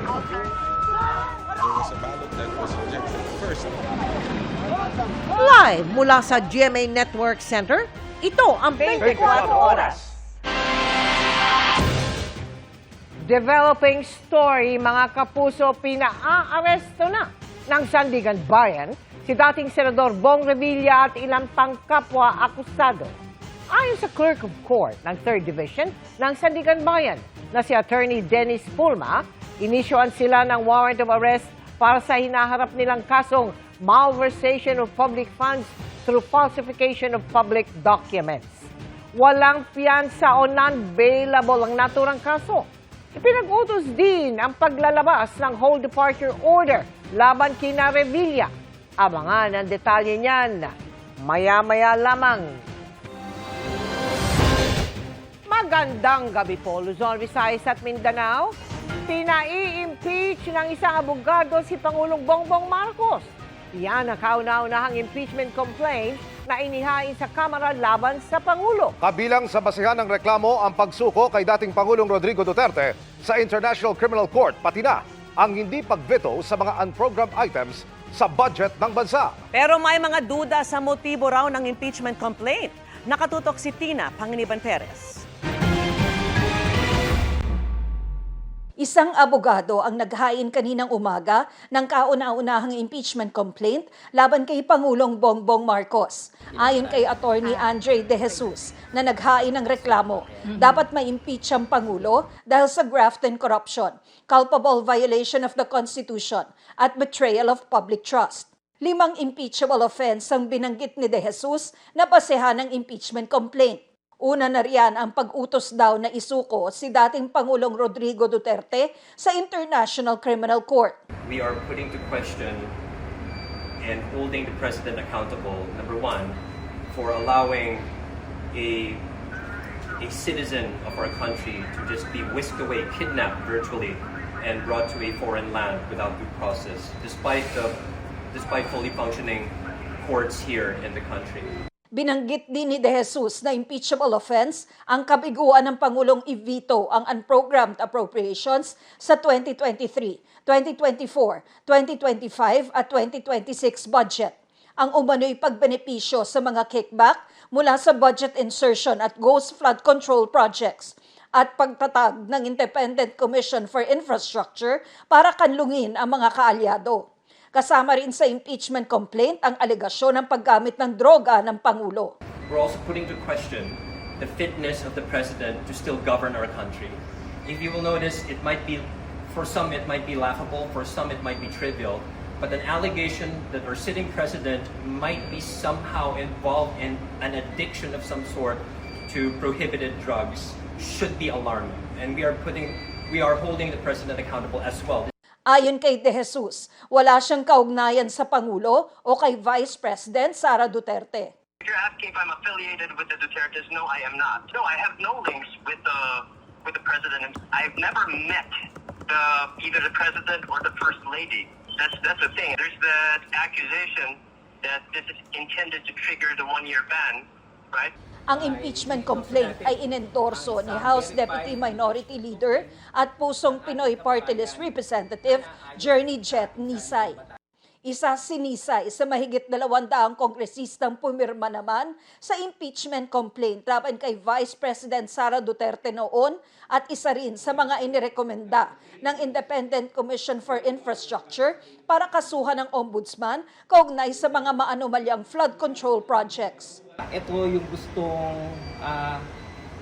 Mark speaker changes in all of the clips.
Speaker 1: There was a ballot that was rejected first.
Speaker 2: Live mula sa GMA Network Center, ito ang 24 Oras. Developing story, mga kapuso, pinaa-aresto na ng Sandigan Bayan si dating Senador Bong Revilla at ilang pang kapwa akusado. Ayon sa Clerk of Court ng 3rd Division ng Sandigan Bayan na si Attorney Dennis Pulma, inisyoan sila ng warrant of arrest para sa hinaharap nilang kasong malversation of public funds through falsification of public documents. Walang piyansa o non-bailable ang naturang kaso. Ipinag-utos din ang paglalabas ng whole departure order laban kina Revilla. Abangan ang detalye niyan maya-maya lamang. Magandang gabi po, Luzon, Visayas at Mindanao. Pinai-impeach ng isang abogado si Pangulong Bongbong Marcos. Yan ang kauna-unahang impeachment complaint na inihain sa Kamara laban sa Pangulo.
Speaker 3: Kabilang sa basihan ng reklamo ang pagsuko kay dating Pangulong Rodrigo Duterte sa International Criminal Court, pati na ang hindi pagveto sa mga unprogrammed items sa budget ng bansa.
Speaker 4: Pero may mga duda sa motibo raw ng impeachment complaint. Nakatutok si Tina Panginiban Perez.
Speaker 5: Isang abogado ang naghain kaninang umaga ng kauna-unahang impeachment complaint laban kay Pangulong Bongbong Marcos. Ayon kay Attorney Andre De Jesus na naghain ng reklamo, dapat ma-impeach ang Pangulo dahil sa graft and corruption, culpable violation of the Constitution at betrayal of public trust. 5 impeachable offense ang binanggit ni De Jesus na basehan ng impeachment complaint. Una na riyan ang pag-utos daw na isuko si dating Pangulong Rodrigo Duterte sa International Criminal Court.
Speaker 6: We are putting to question and holding the President accountable, number one, for allowing a citizen of our country to just be whisked away, kidnapped virtually, and brought to a foreign land without due process, despite fully functioning courts here in the country.
Speaker 5: Binanggit din ni De Jesus na impeachable offense ang kabiguan ng Pangulong i-veto ang unprogrammed appropriations sa 2023, 2024, 2025 at 2026 budget. Ang umano'y pagbenepisyo sa mga kickback mula sa budget insertion at ghost flood control projects at pagtatag ng Independent Commission for Infrastructure para kanlungin ang mga kaalyado. Kasama rin sa impeachment complaint ang alegasyon ng paggamit ng droga ng Pangulo.
Speaker 6: We're also putting to question the fitness of the President to still govern our country. If you will notice, for some it might be laughable, for some it might be trivial, but an allegation that our sitting President might be somehow involved in an addiction of some sort to prohibited drugs should be alarming. And we are holding the President accountable as well.
Speaker 5: Ayon kay De Jesus, wala siyang kaugnayan sa Pangulo o kay Vice President Sara Duterte.
Speaker 7: If you're asking if I'm affiliated with the Dutertes, no, I am not. No, I have no links with the President. I've never met either the President or the First Lady. That's the thing. There's that accusation that this is intended to trigger the 1-year ban, right?
Speaker 5: Ang impeachment complaint ay inendorso ni House Deputy Minority Leader at Pusong Pinoy Party List Representative Journey Jet Nisay. Isa si Nisay sa mahigit 200 kongresistang pumirma naman sa impeachment complaint laban kay Vice President Sara Duterte noon at isa rin sa mga inirekomenda ng Independent Commission for Infrastructure para kasuhan ng Ombudsman kaugnay sa mga maanomalyang flood control projects.
Speaker 8: Ito yung gustong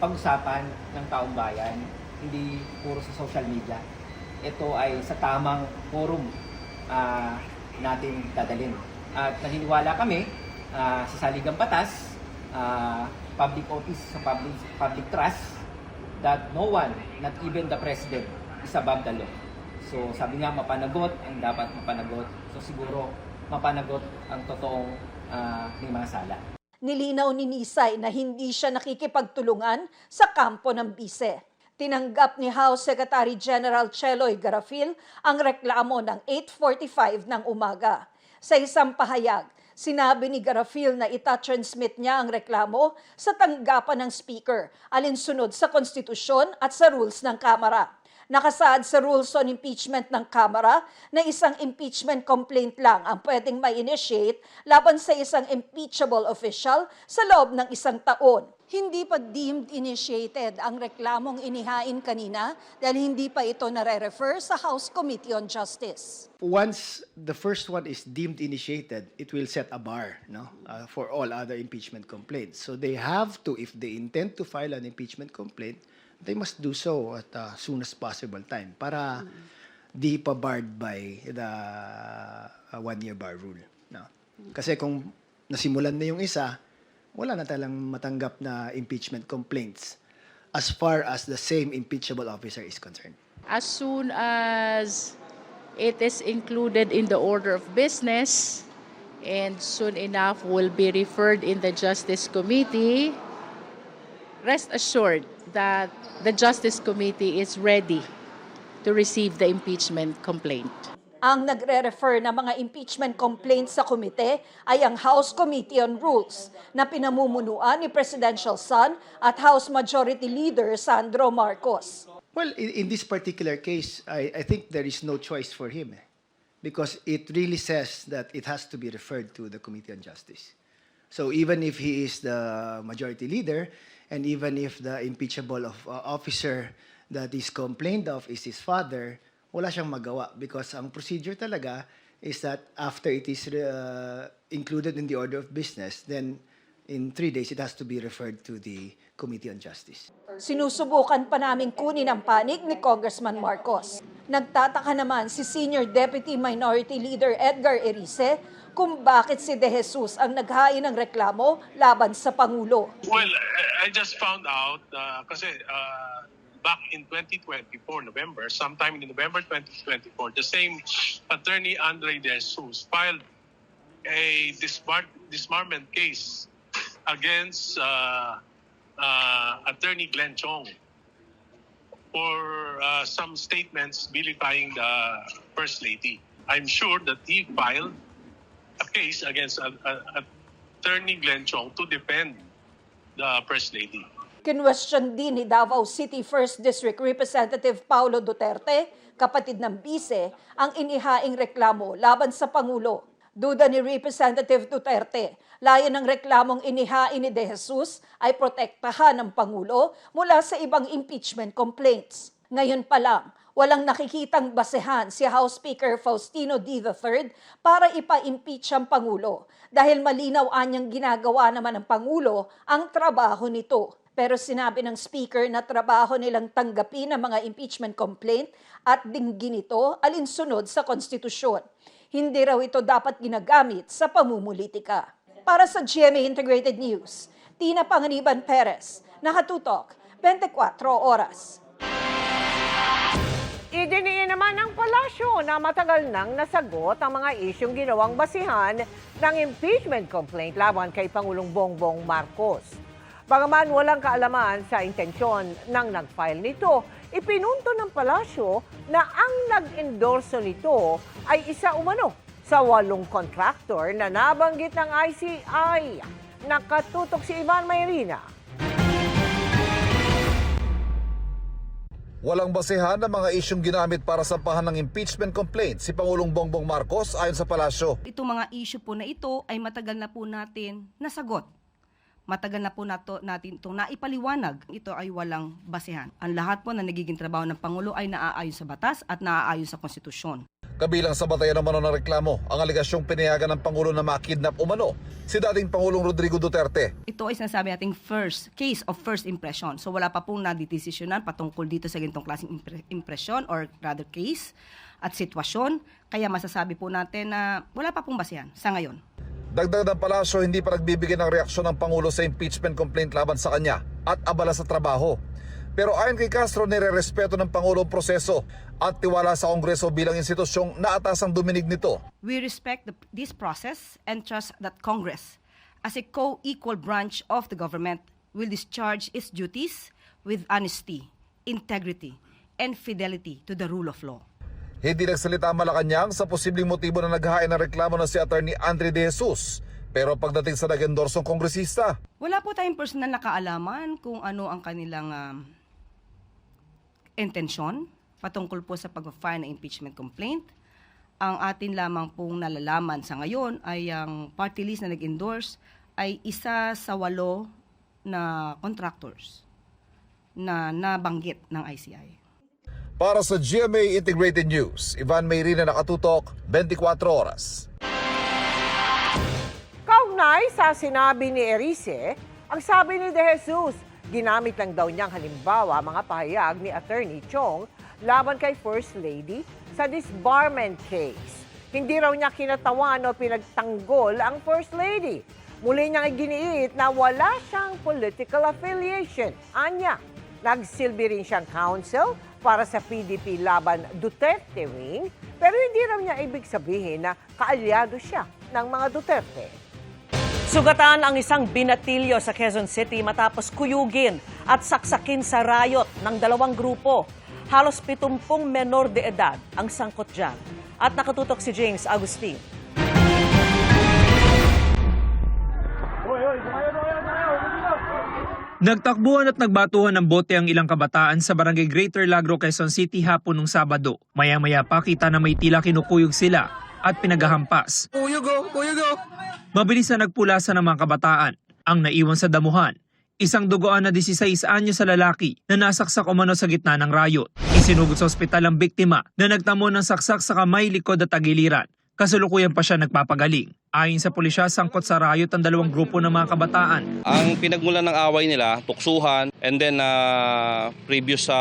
Speaker 8: pag-usapan ng taong bayan, hindi puro sa social media. Ito ay sa tamang forum natin dadalhin. At naniniwala kami sa saligang batas, public office sa public trust, that no one, not even the President, is above the law. So sabi nga, mapanagot ang dapat mapanagot. So siguro mapanagot ang totoong may mga sala.
Speaker 5: Nilinaw ni Nisay na hindi siya nakikipagtulungan sa kampo ng bise. Tinanggap ni House Secretary General Cheloy Garafil ang reklamo ng 8:45 ng umaga. Sa isang pahayag, sinabi ni Garafil na ita-transmit niya ang reklamo sa tanggapan ng Speaker, alinsunod sa konstitusyon at sa rules ng Kamara. Nakasaad sa rules on impeachment ng Kamara na isang impeachment complaint lang ang pwedeng ma-initiate laban sa isang impeachable official sa loob ng 1 taon. Hindi pa deemed initiated ang reklamong inihain kanina dahil hindi pa ito nare-refer sa House Committee on Justice.
Speaker 9: Once the first one is deemed initiated, it will set a bar, for all other impeachment complaints. So they have to, if they intend to file an impeachment complaint, they must do so at soon as possible time para di pa barred by the one-year bar rule. No? Kasi kung nasimulan na yung isa, wala na talang matanggap na impeachment complaints as far as the same impeachable officer is concerned.
Speaker 10: As soon as it is included in the order of business and soon enough will be referred in the Justice Committee, rest assured that the Justice Committee is ready to receive the impeachment complaint.
Speaker 5: Ang nagre-refer na mga impeachment complaints sa komite ay ang House Committee on Rules na pinamumunuan ni Presidential son at House Majority Leader Sandro Marcos.
Speaker 9: Well, in this particular case, I think there is no choice for him because it really says that it has to be referred to the Committee on Justice. So even if he is the majority leader and even if the impeachable officer that is complained of is his father, wala siyang magawa because ang procedure talaga is that after it is included in the order of business, then in 3 days, it has to be referred to the Committee on Justice.
Speaker 5: Sinusubukan pa naming kunin ang panig ni Congressman Marcos. Nagtataka naman si Senior Deputy Minority Leader Edgar Erice kung bakit si De Jesus ang naghain ng reklamo laban sa Pangulo.
Speaker 11: Well, I just found out kasi back in 2024, November, sometime in November 2024, the same attorney Andre De Jesus filed a disbarment case against attorney Glenn Chong for some statements vilifying the First Lady. I'm sure that he filed a case against attorney Glenn Chong to defend the First Lady.
Speaker 5: Kinwestiyon din ni Davao City 1st District Representative Paulo Duterte, kapatid ng bise, ang inihaing reklamo laban sa Pangulo. Duda ni Representative Duterte, layo ng reklamong inihain ni De Jesus ay protektahan ng Pangulo mula sa ibang impeachment complaints. Ngayon pa lang, walang nakikitang basehan si House Speaker Faustino D. III para ipa-impeach ang Pangulo dahil malinaw anyang ginagawa naman ng Pangulo ang trabaho nito. Pero sinabi ng Speaker na trabaho nilang tanggapin ang mga impeachment complaint at dinggin ito alinsunod sa konstitusyon. Hindi raw ito dapat ginagamit sa pamumulitika. Para sa GMA Integrated News, Tina Panganiban Perez, nakatutok, 24 oras.
Speaker 2: Idiniin naman ng palasyo na matagal nang nasagot ang mga isyong ginawang basihan ng impeachment complaint laban kay Pangulong Bongbong Marcos. Bagaman walang kaalaman sa intensyon ng nag-file nito, ipinunto ng palasyo na ang nag-endorso nito ay isa umano sa 8 contractor na nabanggit ng ICI. Nakatutok si Ivan Mayrina.
Speaker 3: Walang basehan ng mga isyong ginamit para sampahan ng impeachment complaint si Pangulong Bongbong Marcos ayon sa palasyo.
Speaker 12: Itong mga issue po na ito ay matagal na po natin nasagot. Matagal na po natin itong naipaliwanag. Ito ay walang basehan. Ang lahat po na nagiging trabaho ng Pangulo ay naaayon sa batas at naaayon sa konstitusyon.
Speaker 3: Kabilang sa batayan naman ng reklamo, ang aligasyong pinayagan ng Pangulo na makidnap umano si dating Pangulong Rodrigo Duterte.
Speaker 12: Ito ay sinasabi nating case of first impression. So wala pa pong nadidesisyonan patungkol dito sa ganitong klaseng impression or rather case at sitwasyon. Kaya masasabi po natin na wala pa pong basehan sa ngayon.
Speaker 3: Dagdag ng palasyo, hindi pa nagbibigay ng reaksyon ng Pangulo sa impeachment complaint laban sa kanya at abala sa trabaho. Pero ayon kay Castro, nire-respeto ng Pangulo ang proseso at tiwala sa Kongreso bilang institusyong naatasang duminig nito.
Speaker 12: We respect this process and trust that Congress, as a co-equal branch of the government, will discharge its duties with honesty, integrity, and fidelity to the rule of law.
Speaker 3: Hindi nagsalita ang Malacanang sa posibleng motibo na naghain ng reklamo na si Attorney Andre De Jesus. Pero pagdating sa nag-endorsong kongresista,
Speaker 12: wala po tayong personal na kaalaman kung ano ang kanilang intensyon patungkol po sa pag-file ng impeachment complaint. Ang atin lamang pong nalalaman sa ngayon ay ang party list na nag-endorse ay isa sa 8 na contractors na nabanggit ng ICI.
Speaker 3: Para sa GMA Integrated News, Ivan Mayrina, nakatutok, 24 oras.
Speaker 2: Kaugnay sa sinabi ni Erice, ang sabi ni De Jesus, ginamit lang daw niyang halimbawa mga pahayag ni Attorney Chong laban kay First Lady sa disbarment case. Hindi raw niya kinatawan o pinagtanggol ang First Lady. Muli niyang iginiit na wala siyang political affiliation. Anya, nagsilbi rin siyang counsel para sa PDP laban Duterte wing, pero hindi raw niya ibig sabihin na kaalyado siya ng mga Duterte.
Speaker 4: Sugatan ang isang binatilyo sa Quezon City matapos kuyugin at saksakin sa riot ng 2 grupo. Halos 70 menor de edad ang sangkot dyan. At nakatutok si James Agustin.
Speaker 13: Nagtakbuhan at nagbatuhan ng bote ang ilang kabataan sa barangay Greater Lagro, Quezon City hapon nung Sabado. Maya-maya pa kita na may tila kinukuyog sila at pinagahampas. Mabilis na nagpulasan ng mga kabataan. Ang naiwan sa damuhan, isang dugoan na 16 anyos sa lalaki na nasaksak umano sa gitna ng riot. Isinugod sa ospital ang biktima na nagtamo ng saksak sa kamay, likod at tagiliran. Kasalukuyan pa siya nagpapagaling. Ayon sa pulisya, sangkot sa riot ang 2 grupo ng mga kabataan.
Speaker 14: Ang pinagmulan ng away nila, tuksuhan, and then previous sa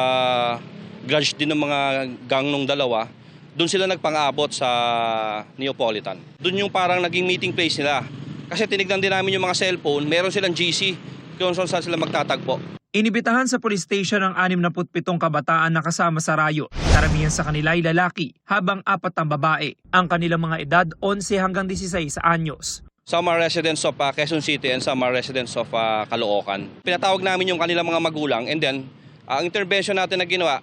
Speaker 14: grudge din ng mga gang nung dalawa, doon sila nagpang-abot sa Neapolitan. Doon yung parang naging meeting place nila. Kasi tinignan din namin yung mga cellphone, meron silang GC kung saan sila magtatagpo.
Speaker 13: Inibitahan sa police station ang 67 kabataan na kasama sa riot. Karamihan sa kanila ay lalaki, habang 4 ang babae. Ang kanilang mga edad 11 hanggang 16 anyos.
Speaker 14: Some are residents of Quezon City and some are residents of Caloocan. Pinatawag namin yung kanilang mga magulang and then ang intervention natin na ginawa,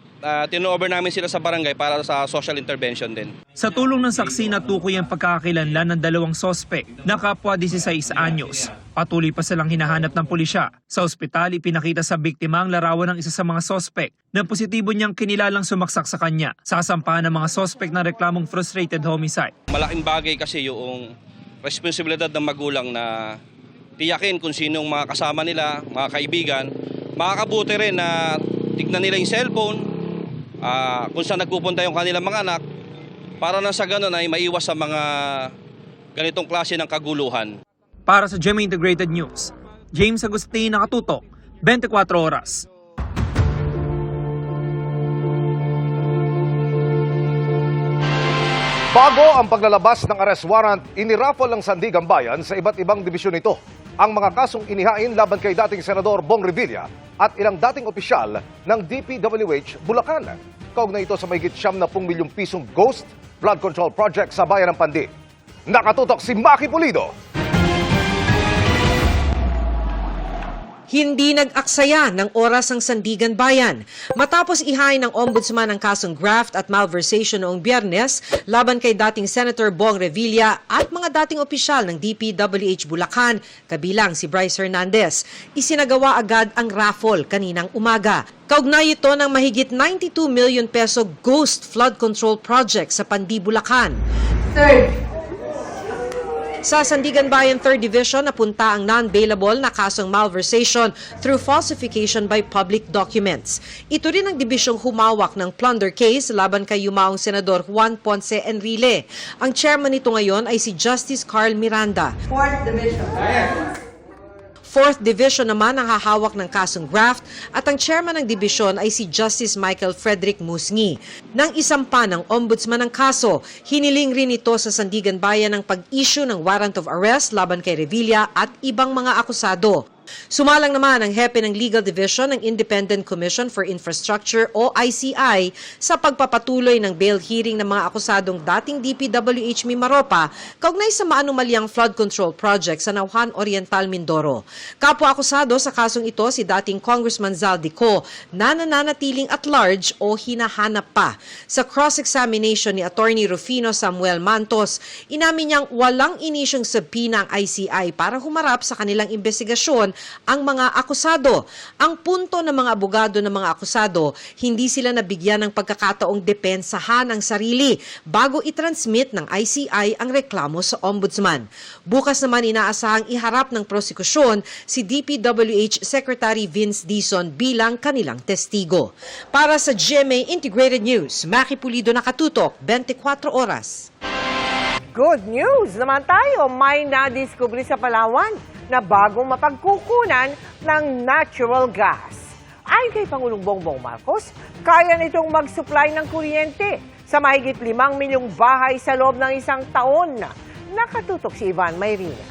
Speaker 14: turnover namin sila sa barangay para sa social intervention din.
Speaker 13: Sa tulong ng saksi, natukoy ang pagkakakilanlan ng 2 sospek na kapwa 16 anyos. Patuloy pa silang hinahanap ng pulisya. Sa ospital, ipinakita sa biktima ang larawan ng isa sa mga sospek na positibo niyang kinilalang sumaksak sa kanya. Sasampahan ng mga sospek na reklamong frustrated homicide.
Speaker 14: Malaking bagay kasi yung responsibilidad ng magulang na tiyakin kung sinong mga kasama nila, mga kaibigan. Makakabuti rin na tignan nila yung cellphone, kung saan nagpupunta yung kanilang mga anak, para na sa ganun ay maiwas sa mga ganitong klase ng kaguluhan.
Speaker 13: Para sa GMA Integrated News, James Agustin, nakatutok, 24 oras.
Speaker 3: Bago ang paglalabas ng arrest warrant, iniraffle ng Sandigan Bayan sa iba't ibang dibisyon nito ang mga kasong inihain laban kay dating Senador Bong Revilla at ilang dating opisyal ng DPWH Bulacan. Kaugnay ito sa mahigit 70 milyong pisong ghost flood control project sa bayan ng Pandi. Nakatutok si Maki Pulido.
Speaker 15: Hindi nag-aksaya ng oras ang Sandigan Bayan. Matapos ihain ng ombudsman ang kasong graft at malversation noong Biyernes laban kay dating Senator Bong Revilla at mga dating opisyal ng DPWH Bulacan, kabilang si Bryce Hernandez. Isinagawa agad ang raffle kaninang umaga. Kaugnay ito ng mahigit 92 million peso ghost flood control project sa Pandi, Bulacan. Sa Sandigan Bayan 3rd Division, napunta ang non-bailable na kasong malversation through falsification by public documents. Ito rin ang dibisyong humawak ng plunder case laban kay yumaong Senador Juan Ponce Enrile. Ang chairman nito ngayon ay si Justice Carl Miranda. 4th Division naman ang hahawak ng kasong graft at ang chairman ng dibisyon ay si Justice Michael Frederick Musngi. Nang isampa ng ombudsman ng kaso, hiniling rin ito sa Sandigan Bayan ng pag-issue ng warrant of arrest laban kay Revilla at ibang mga akusado. Sumalang naman ang hepe ng Legal Division ng Independent Commission for Infrastructure o ICI sa pagpapatuloy ng bail hearing ng mga akusadong dating DPWH Mimaropa kaugnay sa maanumalyang flood control project sa Nauhan Oriental, Mindoro. Kapwa akusado sa kasong ito si dating Congressman Zaldico na nananatiling at large o hinahanap pa. Sa cross-examination ni Attorney Rufino Samuel Mantos, inamin niyang walang inisyong subpoena ang ICI para humarap sa kanilang investigasyon ang mga akusado. Ang punto ng mga abogado ng mga akusado, hindi sila nabigyan ng pagkakataong depensahan ang sarili bago i-transmit ng ICI ang reklamo sa Ombudsman. Bukas naman inaasahang iharap ng prosekusyon si DPWH Secretary Vince Dizon bilang kanilang testigo. Para sa GMA Integrated News, Maki Pulido, nakatutok 24 oras.
Speaker 2: Good news naman tayo, may nadiskubre sa Palawan na bagong mapagkukunan ng natural gas. Ayon kay Pangulong Bongbong Marcos, kaya nitong mag-supply ng kuryente sa mahigit 5 milyong bahay sa loob ng isang taon. Nakatutok si Ivan Mayrina.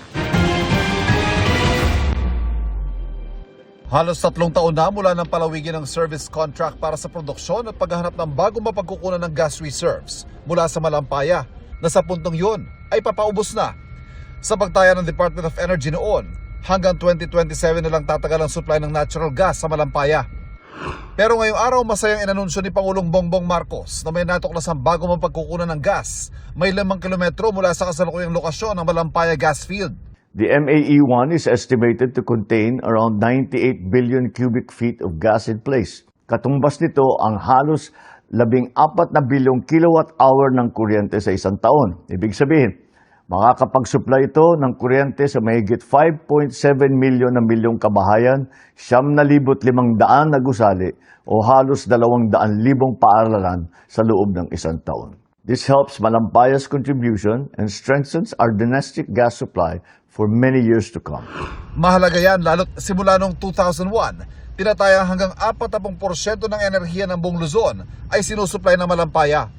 Speaker 3: Halos 3 taon na mula ng palawigin ng service contract para sa produksyon at paghahanap ng bagong mapagkukunan ng gas reserves mula sa Malampaya, na sa puntong yun ay papaubos na. Sa pagtaya ng Department of Energy noon, hanggang 2027 na lang tatagal ang supply ng natural gas sa Malampaya. Pero ngayong araw, masayang inanunsyo ni Pangulong Bongbong Marcos na may natuklasang bagong mapagkukunan ng gas. May 5 kilometro mula sa kasalukuyang lokasyon ng Malampaya gas field.
Speaker 16: The MAE-1 is estimated to contain around 98 billion cubic feet of gas in place. Katumbas nito ang halos 14 na bilyong kilowatt-hour ng kuryente sa isang taon. Ibig sabihin, makakapag-supply ito ng kuryente sa mahigit 5.7 milyong kabahayan, 9,500 na gusali o halos 200,000 paaralan sa loob ng isang taon. This helps Malampaya's contribution and strengthens our domestic gas supply for many years to come.
Speaker 3: Mahalaga yan lalo't simula noong 2001, tinatayang hanggang 40% ng enerhiya ng buong Luzon ay sinusupply ng Malampaya.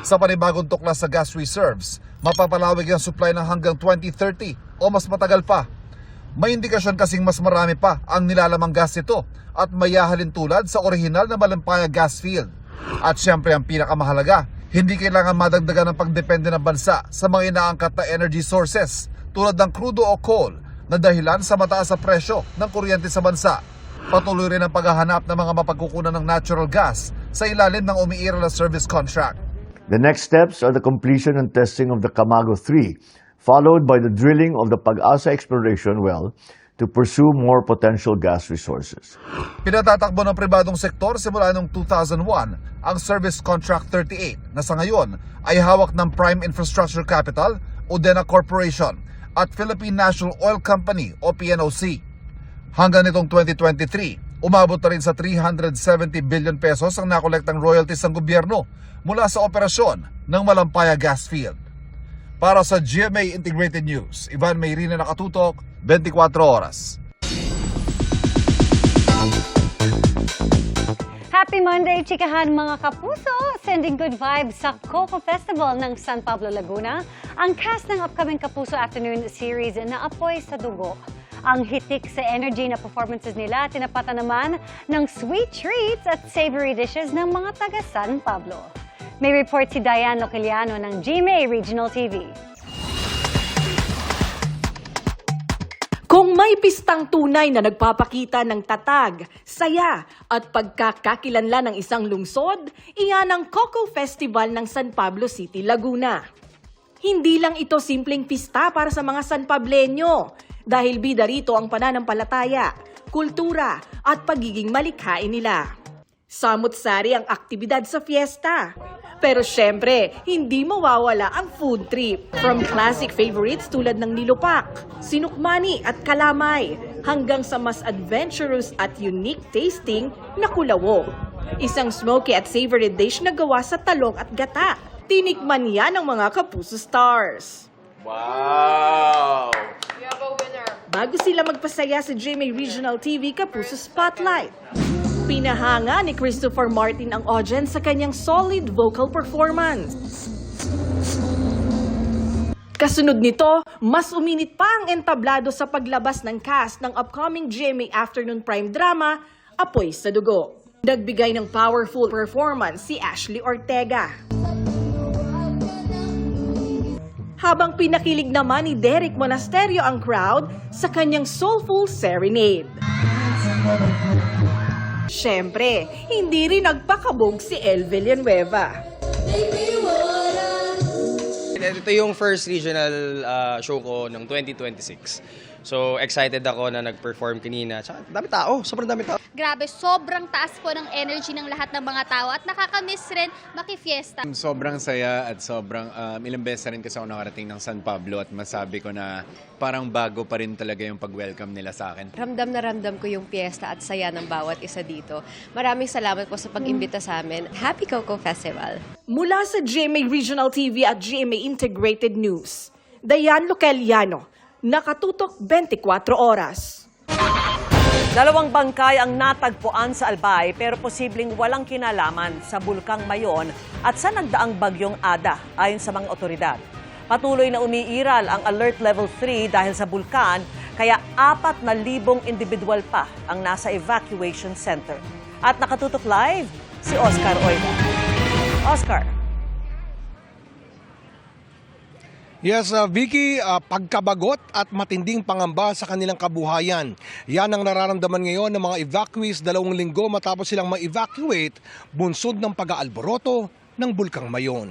Speaker 3: Sa panibagong tuklas sa gas reserves, mapapalawig ang supply ng hanggang 2030 o mas matagal pa. May indikasyon kasing mas marami pa ang nilalamang gas ito at mayahalin tulad sa orihinal na Malampaya gas field. At syempre ang pinakamahalaga, hindi kailangan madagdagan ng pagdepende ng bansa sa mga inaangkat na energy sources tulad ng crudo o coal na dahilan sa mataas na presyo ng kuryente sa bansa. Patuloy rin ang paghahanap ng mga mapagkukunan ng natural gas sa ilalim ng umiiral na service contract.
Speaker 16: The next steps are the completion and testing of the Camago 3, followed by the drilling of the Pag-asa exploration well to pursue more potential gas resources.
Speaker 3: Pinatatakbo ng pribadong sektor simula noong 2001 ang Service Contract 38 na sa ngayon ay hawak ng Prime Infrastructure Capital o DENA Corporation at Philippine National Oil Company o PNOC. Hanggang nitong 2023, umabot na rin sa 370 billion pesos ang nakolektang royalties ng gobyerno mula sa operasyon ng Malampaya gas field. Para sa GMA Integrated News, Ivan Mayrina, nakatutok 24 oras.
Speaker 17: Happy Monday, chikahan mga kapuso! Sending good vibes sa Coco Festival ng San Pablo, Laguna. Ang cast ng upcoming Kapuso Afternoon series na Apoy sa Dugo. Ang hitik sa energy na performances nila, tinapatan naman ng sweet treats at savory dishes ng mga taga San Pablo. May report si Diane Localiano ng GMA Regional TV.
Speaker 18: Kung may pistang tunay na nagpapakita ng tatag, saya at pagkakakilanlan ng isang lungsod, iyan ang Coco Festival ng San Pablo City, Laguna. Hindi lang ito simpleng pista para sa mga San Pableño, dahil bida rito ang pananampalataya, kultura at pagiging malikhain nila. Samut-sari ang aktibidad sa fiesta. Pero syempre, hindi mawawala ang food trip. From classic favorites tulad ng nilupak, sinukmani at kalamay, hanggang sa mas adventurous at unique tasting na kulawo. Isang smoky at savory dish na gawa sa talong at gata. Tinikman yan ng mga Kapuso stars.
Speaker 19: Wow!
Speaker 18: Bago sila magpasaya sa GMA Regional TV Kapuso Spotlight, pinahanga ni Christopher Martin ang audience sa kanyang solid vocal performance. Kasunod nito, mas uminit pa ang entablado sa paglabas ng cast ng upcoming GMA Afternoon Prime drama, Apoy sa Dugo. Nagbigay ng powerful performance si Ashley Ortega. Habang pinakilig naman ni Derek Monasterio ang crowd sa kanyang soulful serenade. Siyempre, hindi rin nagpakabog si El Villanueva.
Speaker 19: Ito yung first regional show ko ng 2026.
Speaker 20: So excited ako na nag-perform kanina. Tsaka dami tao, sobrang dami tao.
Speaker 21: Grabe, sobrang taas po ng energy ng lahat ng mga tao at nakakamiss rin makifiesta.
Speaker 22: Sobrang saya at sobrang ilang beses na rin kasi ako nakarating ng San Pablo at masabi ko na parang bago pa rin talaga yung pag-welcome nila sa akin.
Speaker 23: Ramdam na ramdam ko yung piyesta at saya ng bawat isa dito. Maraming salamat po sa pag-imbita sa amin. Happy Coco Festival!
Speaker 18: Mula sa GMA Regional TV at GMA Integrated News, Dayan Luceliano, nakatutok 24 oras.
Speaker 4: 2 bangkay ang natagpuan sa Albay pero posibleng walang kinalaman sa Bulkang Mayon at sa nagdaang bagyong Ada ayon sa mga otoridad. Patuloy na umiiral ang Alert Level 3 dahil sa bulkan kaya 4,000 individual pa ang nasa evacuation center. At nakatutok live si Oscar Oida. Oscar.
Speaker 24: Yes, Vicky, pagkabagot at matinding pangamba sa kanilang kabuhayan. Yan ang nararamdaman ngayon ng mga evacuees 2 linggo matapos silang ma-evacuate bunsod ng pag-aalboroto ng Bulkang Mayon.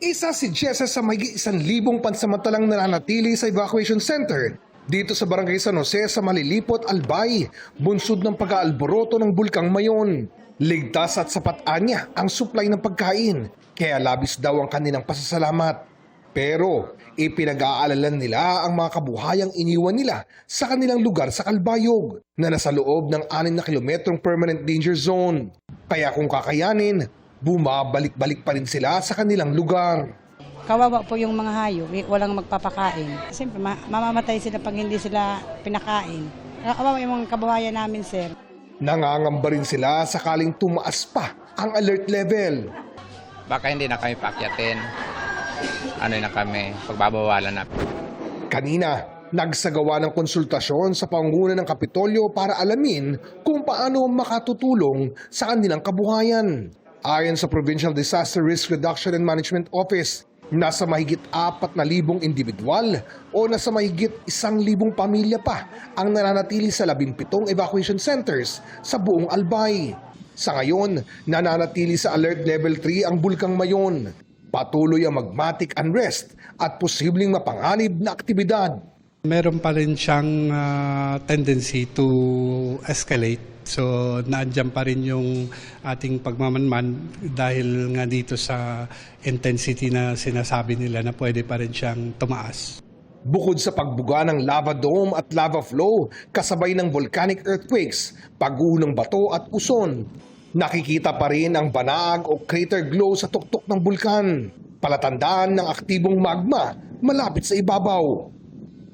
Speaker 24: Isa si Jessa sa mahigit 1,000 pansamantalang nananatili sa evacuation center dito sa Barangay San Jose sa Malilipot, Albay, bunsod ng pag-aalboroto ng Bulkang Mayon. Ligtas at sapat anya ang supply ng pagkain, kaya labis daw ang kanilang pasasalamat. Pero ipinag-aalalan nila ang mga kabuhayang iniwan nila sa kanilang lugar sa Calbayog na nasa loob ng 6 na kilometrong permanent danger zone. Kaya kung kakayanin, bumabalik-balik pa rin sila sa kanilang lugar.
Speaker 25: Kawawa po yung mga hayop, walang magpapakain. Siyempre, mamamatay sila pag hindi sila pinakain. Kawawa yung mga kabuhayan namin, sir.
Speaker 24: Nangangamba rin sila sakaling tumaas pa ang alert level.
Speaker 26: Baka hindi na kami paakyatin. Ano na kami, pagbabawalan na.
Speaker 24: Kanina, nagsagawa ng konsultasyon sa pangunguna ng Kapitolyo para alamin kung paano makatutulong sa kanilang kabuhayan. Ayon sa Provincial Disaster Risk Reduction and Management Office, nasa mahigit 4,000 individual o nasa mahigit 1,000 pamilya pa ang nananatili sa 17 evacuation centers sa buong Albay. Sa ngayon, nananatili sa Alert Level 3 ang Bulkang Mayon. Patuloy ang magmatic unrest at posibleng mapanganib na aktibidad.
Speaker 27: Meron pa rin siyang tendency to escalate. So, naandyan pa rin yung ating pagmamanman dahil nga dito sa intensity na sinasabi nila na pwede pa rin siyang tumaas.
Speaker 24: Bukod sa pagbuga ng lava dome at lava flow, kasabay ng volcanic earthquakes, pagguho ng bato at uson, nakikita pa rin ang banag o crater glow sa tuktok ng bulkan, palatandaan ng aktibong magma malapit sa ibabaw.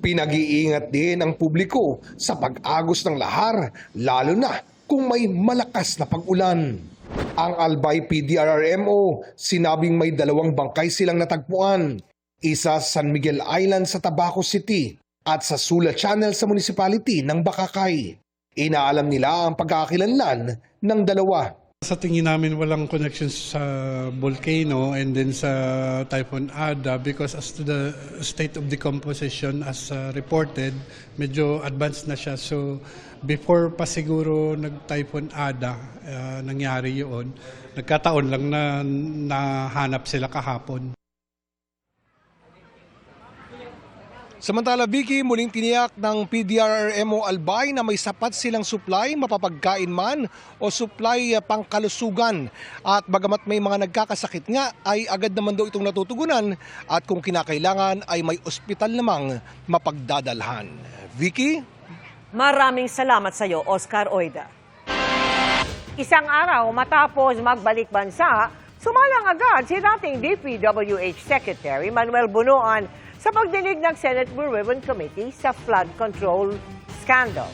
Speaker 24: Pinag-iingat din ang publiko sa pag-agos ng lahar, lalo na kung may malakas na pag-ulan. Ang Albay PDRRMO sinabing may 2 bangkay silang natagpuan, isa sa San Miguel Island sa Tabaco City at sa Sula Channel sa municipality ng Bakakay. Inaalam nila ang pagkakakilanlan ng 2.
Speaker 27: Sa tingin namin walang connection sa volcano and then sa Typhoon Ada because as to the state of decomposition as reported, medyo advanced na siya. So before pa siguro nag-Typhoon Ada, nangyari yun. Nagkataon lang na nahanap sila kahapon.
Speaker 24: Samantala, Vicky, muling tiniyak ng PDRRMO Albay na may sapat silang supply, mapapagkain man o supply pangkalusugan. At bagamat may mga nagkakasakit nga, ay agad naman daw itong natutugunan at kung kinakailangan ay may ospital namang mapagdadalhan. Vicky?
Speaker 4: Maraming salamat sa iyo, Oscar Oida.
Speaker 2: Isang araw matapos magbalik bansa, sumalang agad si dating DPWH Secretary Manuel Bunuan sa pagdinig ng Senate Blue Ribbon Committee sa flood control scandal.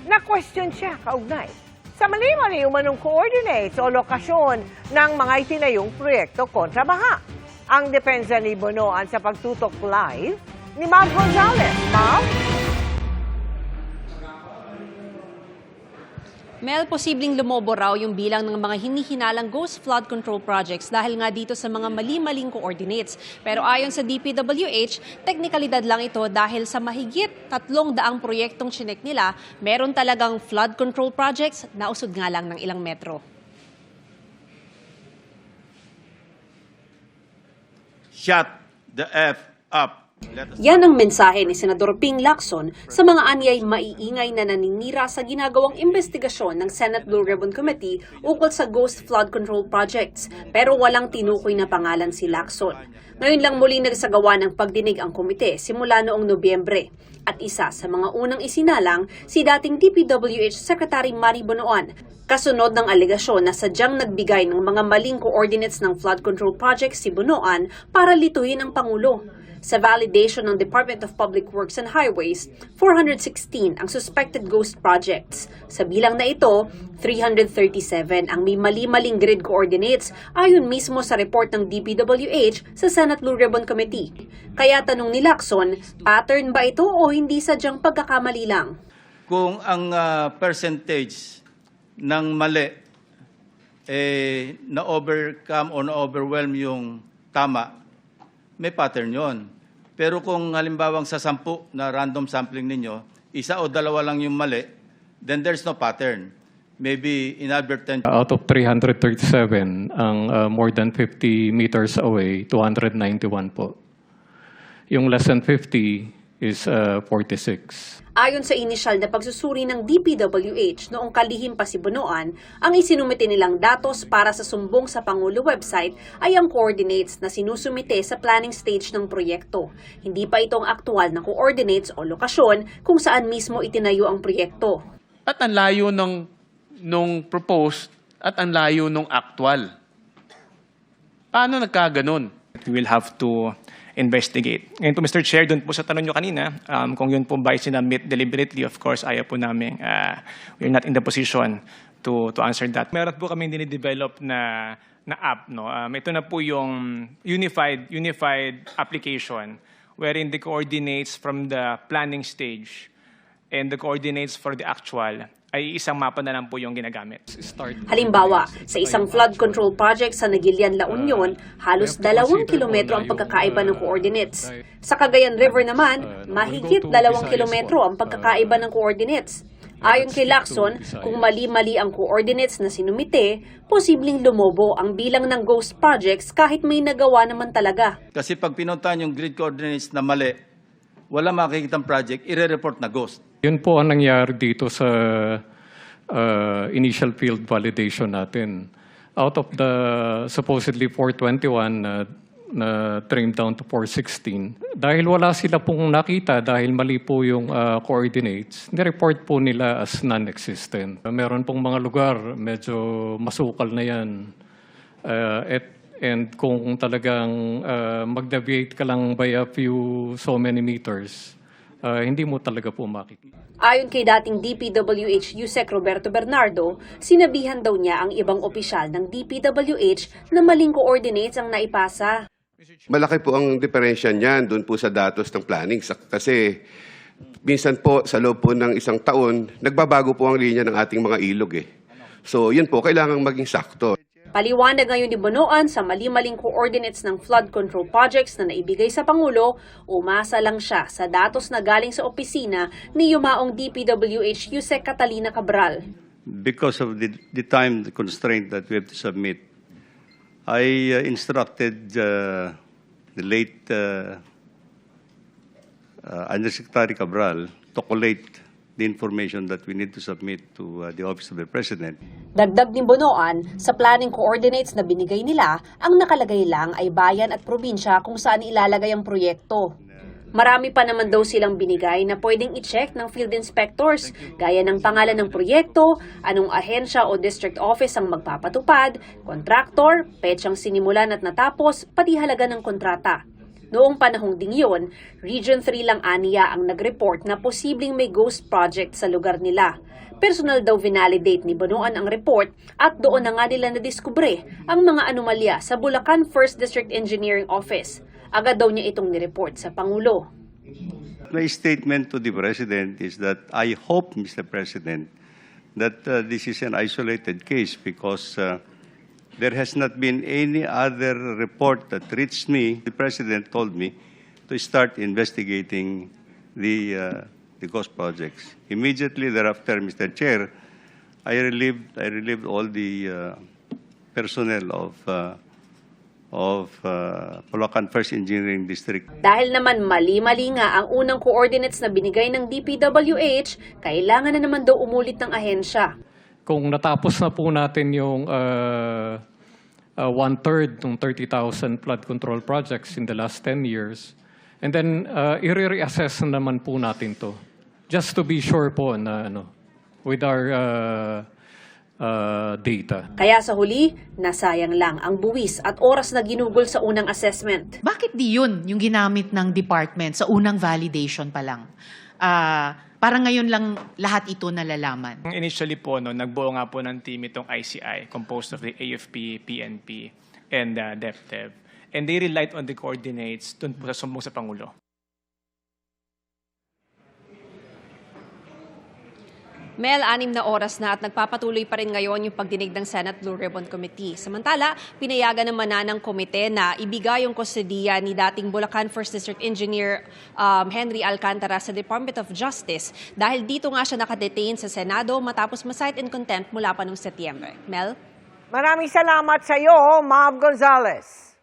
Speaker 2: Na-question siya kaugnay sa mali-mali umanong coordinates o lokasyon ng mga itinayong proyekto kontra baha. Ang depensa ni Bunuan sa pagtutok live ni Ma'am Gonzales. Ma'am?
Speaker 28: Mel, posibleng lumobo raw yung bilang ng mga hinihinalang ghost flood control projects dahil nga dito sa mga mali-maling coordinates. Pero ayon sa DPWH, teknikalidad lang ito dahil sa mahigit 300 proyektong chinek nila, meron talagang flood control projects na usod nga lang ng ilang metro.
Speaker 29: Shut the F up.
Speaker 28: Yan ang mensahe ni Senador Ping Lacson sa mga anyay maiingay na naninira sa ginagawang investigasyon ng Senate Blue Ribbon Committee ukol sa ghost flood control projects, pero walang tinukoy na pangalan si Lacson. Ngayon lang muling nagsagawa ng pagdinig ang komite simula noong Nobyembre. At isa sa mga unang isinalang si dating DPWH Secretary Manny Bonoan, kasunod ng alegasyon na sadyang nagbigay ng mga maling coordinates ng flood control projects si Bonoan para lituhin ang Pangulo. Sa validation ng Department of Public Works and Highways, 416 ang suspected ghost projects. Sa bilang na ito, 337 ang may mali-maling grid coordinates ayon mismo sa report ng DPWH sa Senate Blue Ribbon Committee. Kaya tanong ni Lacson, pattern ba ito o hindi sadyang pagkakamali lang?
Speaker 1: Kung ang percentage ng mali na-overcome o na-overwhelm yung tama, may pattern yon. Pero kung halimbawang sa 10 na random sampling ninyo, 1 o 2 lang yung mali, then there's no pattern. Maybe inadvertent.
Speaker 5: Out of 337, ang more than 50 meters away, 291 po. Yung less than 50 is 46.
Speaker 28: Ayon sa inisyal na pagsusuri ng DPWH noong kalihim pa si Bonoan, ang isinumite nilang datos para sa sumbong sa Pangulo website ay ang coordinates na sinusumite sa planning stage ng proyekto. Hindi pa ito ang aktual na coordinates o lokasyon kung saan mismo itinayo ang proyekto.
Speaker 6: At ang layo nung proposed at ang layo nung actual. Paano nagkaganon?
Speaker 13: We will have to investigate. Ngayon po, Mr. Chair, doon po sa tanong nyo kanina, kung yun po ba ay sinabit deliberately, of course, ayaw po namin, we're not in the position to answer that. Meron po kami dinidevelop na app. No? Ito na po yung unified application wherein the coordinates from the planning stage and the coordinates for the actual ay isang mapa na lang po yung ginagamit.
Speaker 28: Halimbawa, sa isang flood control project sa Nagilian, La Union, halos 2 kilometro ang pagkakaiba ng coordinates. Sa Cagayan River naman, mahigit 2 kilometro ang pagkakaiba ng coordinates. Ayon kay Lacson, kung mali-mali ang coordinates na sinumite, posibleng lumobo ang bilang ng ghost projects kahit may nagawa naman talaga.
Speaker 1: Kasi pag pinuntahan yung grid coordinates na mali, wala makikitang project, ire-report na ghost.
Speaker 5: Yun po ang nangyari dito sa initial field validation natin. Out of the supposedly 421 na trimmed down to 416, dahil wala sila pong nakita, dahil mali po yung coordinates, nireport po nila as non-existent. Meron pong mga lugar, medyo masukal na yan. And kung talagang mag-deviate ka lang by a few so many meters, hindi mo talaga po makikita.
Speaker 28: Ayon kay dating DPWH Yusek Roberto Bernardo, sinabihan daw niya ang ibang opisyal ng DPWH na maling coordinates ang naipasa.
Speaker 7: Malaki po ang diferensya niyan doon po sa datos ng planning kasi minsan po sa loob po ng isang taon, nagbabago po ang linya ng ating mga ilog eh. So yun po, kailangang maging sakto.
Speaker 28: Paliwanag ngayon ni Bonoan sa mali-maling coordinates ng flood control projects na naibigay sa Pangulo, umasa lang siya sa datos na galing sa opisina ni yumaong DPWH Yusek Catalina Cabral.
Speaker 1: Because of the time constraint that we have to submit, I instructed the late Undersecretary Cabral to collate the information that we need to submit to the Office of the President.
Speaker 28: Dagdag ni Bonoan, sa planning coordinates na binigay nila, ang nakalagay lang ay bayan at probinsya kung saan ilalagay ang proyekto. Marami pa naman daw silang binigay na pwedeng i-check ng field inspectors, gaya ng pangalan ng proyekto, anong ahensya o district office ang magpapatupad, contractor, petsang sinimulan at natapos, pati halaga ng kontrata. Noong panahong ding yun, Region 3 lang aniya ang nag-report na posibleng may ghost project sa lugar nila. Personal daw vinalidate ni Bonoan ang report at doon na nga nila nadiskubre ang mga anomalya sa Bulacan 1st District Engineering Office. Agad daw niya itong nireport sa Pangulo.
Speaker 1: My statement to the President is that I hope, Mr. President, that this is an isolated case because there has not been any other report that reached me. The President told me to start investigating the ghost projects. Immediately thereafter, Mr. Chair, I relieved all the personnel of Bulacan First Engineering District.
Speaker 8: Dahil naman mali-mali nga ang unang coordinates na binigay ng DPWH, kailangan na naman daw umulit ng ahensya.
Speaker 5: Kung natapos na po natin yung 1/3 ng 30,000 flood control projects in the last 10 years, and then i-reassess naman po natin to. Just to be sure po na with our data.
Speaker 8: Kaya sa huli, nasayang lang ang buwis at oras na ginugol sa unang assessment.
Speaker 9: Bakit di yun yung ginamit ng department sa unang validation pa lang? Parang ngayon lang lahat ito nalalaman.
Speaker 10: Initially po, nagbuo nga po ng team itong ICI, composed of the AFP, PNP, and DepDev. And they relied on the coordinates dun po sa sumbong sa Pangulo.
Speaker 28: Mel, 6 na oras na at nagpapatuloy pa rin ngayon yung pagdinig ng Senate Blue Ribbon Committee. Samantala, pinayagan naman na ng komite na ibigay yung kustodiya ni dating Bulacan 1st District Engineer Henry Alcantara sa Department of Justice dahil dito nga siya nakadetain sa Senado matapos ma-cite in contempt mula pa noong Setyembre. Mel?
Speaker 2: Maraming salamat sa iyo, Mav Gonzalez.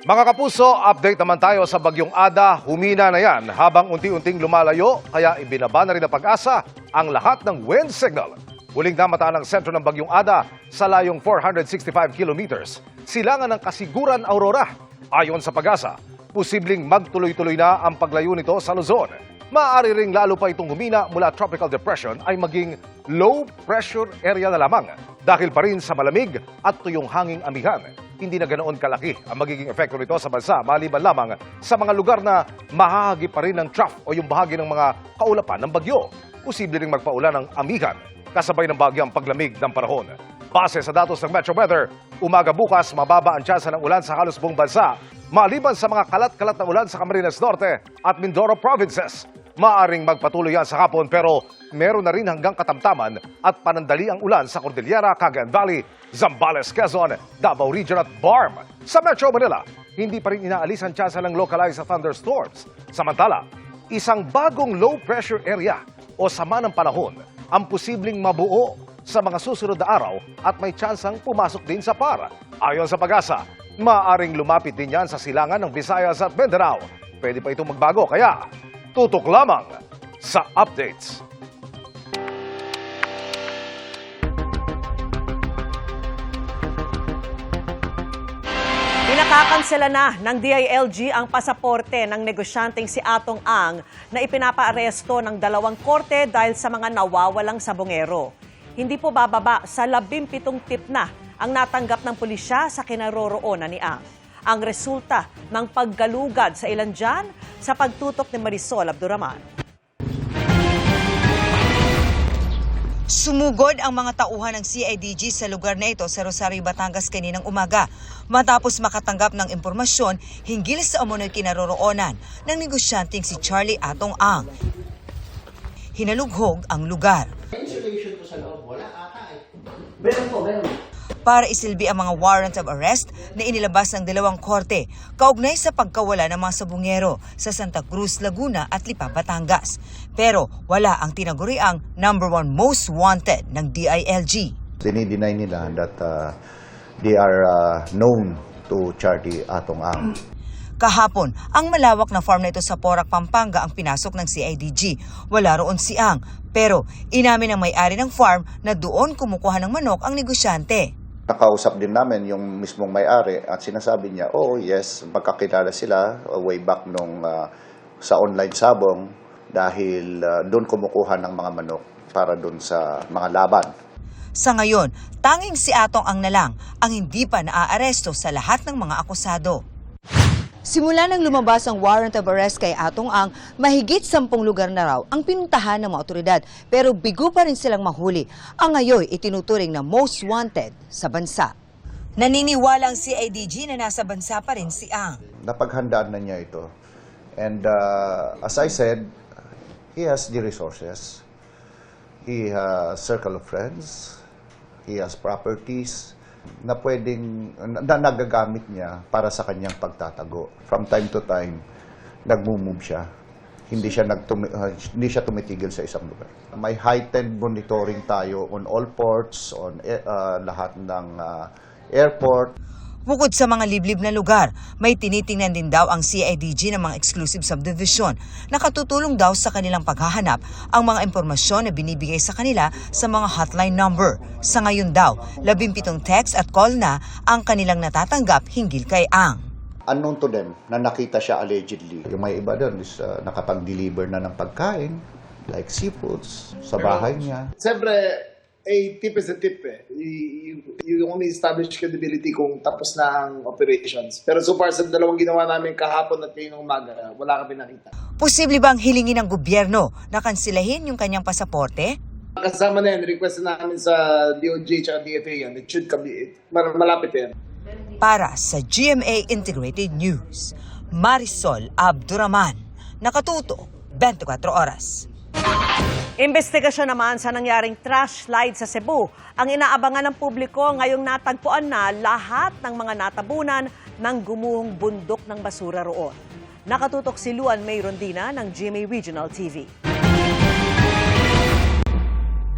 Speaker 3: Mga kapuso, update naman tayo sa Bagyong Ada. Humina na yan habang unti-unting lumalayo, kaya ibinaba na rin ng Pag-asa ang lahat ng wind signal. Huling namataan ang sentro ng Bagyong Ada sa layong 465 kilometers. Silangan ng Kasiguran, Aurora. Ayon sa Pag-asa, posibleng magtuloy-tuloy na ang paglayo nito sa Luzon. Maaari ring lalo pa itong humina mula tropical depression ay maging low pressure area na lamang dahil pa rin sa malamig at tuyong hanging amihan. Hindi na ganoon kalaki ang magiging epekto nito sa bansa maliban lamang sa mga lugar na mahahagi pa rin ng trough o yung bahagi ng mga kaulapan ng bagyo. Posible ring magpaulan ng amihan kasabay ng bagyang paglamig ng panahon. Base sa datos ng Metro Weather, umaga bukas mababa ang tsansa ng ulan sa halos buong bansa maliban sa mga kalat-kalat na ulan sa Camarines Norte at Mindoro provinces. Maaring magpatuloy yan sa hapon pero meron na rin hanggang katamtaman at panandali ang ulan sa Cordillera, Cagayan Valley, Zambales, Quezon, Davao Region at BARM. Sa Metro Manila, hindi pa rin inaalis ang tsansa ng localized thunderstorms. Samantala, isang bagong low pressure area o sama ng panahon ang posibleng mabuo sa mga susunod na araw at may tsansang pumasok din sa PAR. Ayon sa Pag-asa, maaring lumapit din yan sa silangan ng Visayas at Mindanao. Pwede pa itong magbago kaya tutok lamang sa updates.
Speaker 4: Pinakakansela na ng DILG ang pasaporte ng negosyanteng si Atong Ang na ipinapaaresto ng 2 korte dahil sa mga nawawalang sabongero. Hindi po bababa sa 17 tip na ang natanggap ng pulisya sa kinaroroonan ni Ang. Ang resulta ng paggalugad sa ilan dyan sa pagtutok ni Marisol Abduraman.
Speaker 11: Sumugod ang mga tauhan ng CIDG sa lugar na ito sa Rosario, Batangas kaninang umaga matapos makatanggap ng impormasyon hinggil sa umunoy kinaroroonan ng negosyanteng si Charlie Atong Ang. Hinalughog ang lugar. Para isilbi ang mga warrant of arrest na inilabas ng 2 korte kaugnay sa pagkawala ng mga sabungero sa Santa Cruz, Laguna at Lipa, Batangas. Pero wala ang tinaguriang number 1 most wanted ng DILG.
Speaker 12: Dinideny nila that they are known to Charlie Atong Ang.
Speaker 11: Kahapon, ang malawak na farm na ito sa Porac, Pampanga ang pinasok ng CIDG. Wala roon si Ang. Pero inamin ng may-ari ng farm na doon kumukuha ng manok ang negosyante.
Speaker 12: Nakausap din namin yung mismong may-ari at sinasabi niya, yes, magkakilala sila way back nung sa online sabong dahil doon kumukuha ng mga manok para doon sa mga laban.
Speaker 11: Sa ngayon, tanging si Atong Ang na lang ang hindi pa naaaresto sa lahat ng mga akusado. Simula nang lumabas ang warrant of arrest kay Atong Ang, mahigit 10 lugar na raw ang pinuntahan ng mga otoridad pero bigo pa rin silang mahuli. Ang ngayon itinuturing na most wanted sa bansa. Naniniwala ang CIDG na nasa bansa pa rin si Ang.
Speaker 12: Napaghandaan na niya ito. And as I said, he has the resources. He has circle of friends. He has properties na nagagamit niya para sa kanyang pagtatago. From time to time, nagmumove siya hindi siya tumitigil sa isang lugar. May heightened monitoring tayo on all ports, on lahat ng airport.
Speaker 11: Bukod sa mga liblib na lugar, may tinitingnan din daw ang CIDG ng mga exclusive subdivision. Nakatutulong daw sa kanilang paghahanap ang mga impormasyon na binibigay sa kanila sa mga hotline number. Sa ngayon daw, 17 text at call na ang kanilang natatanggap hinggil kay Ang.
Speaker 12: Unknown to them na nakita siya allegedly. Yung may iba doon is nakapag-deliver na ng pagkain, like seafoods, sa bahay niya.
Speaker 14: Siyempre, tip is a tip eh. You only establish credibility kung tapos na ang operations. Pero so far sa dalawang ginawa namin kahapon at ngayong umaga, wala kami nakita.
Speaker 11: Posible bang hilingin ng gobyerno na kansilahin yung kanyang pasaporte?
Speaker 14: Kasama na yan, request na namin sa DOJ at DFA yan. It should be, malapit yan.
Speaker 11: Para sa GMA Integrated News, Marisol Abduraman, nakatuto 24 oras.
Speaker 4: Investigasyon naman sa nangyaring trash slide sa Cebu. Ang inaabangan ng publiko ngayong natagpuan na lahat ng mga natabunan ng gumuhong bundok ng basura roon. Nakatutok si Luan May Rondina ng GMA Regional TV.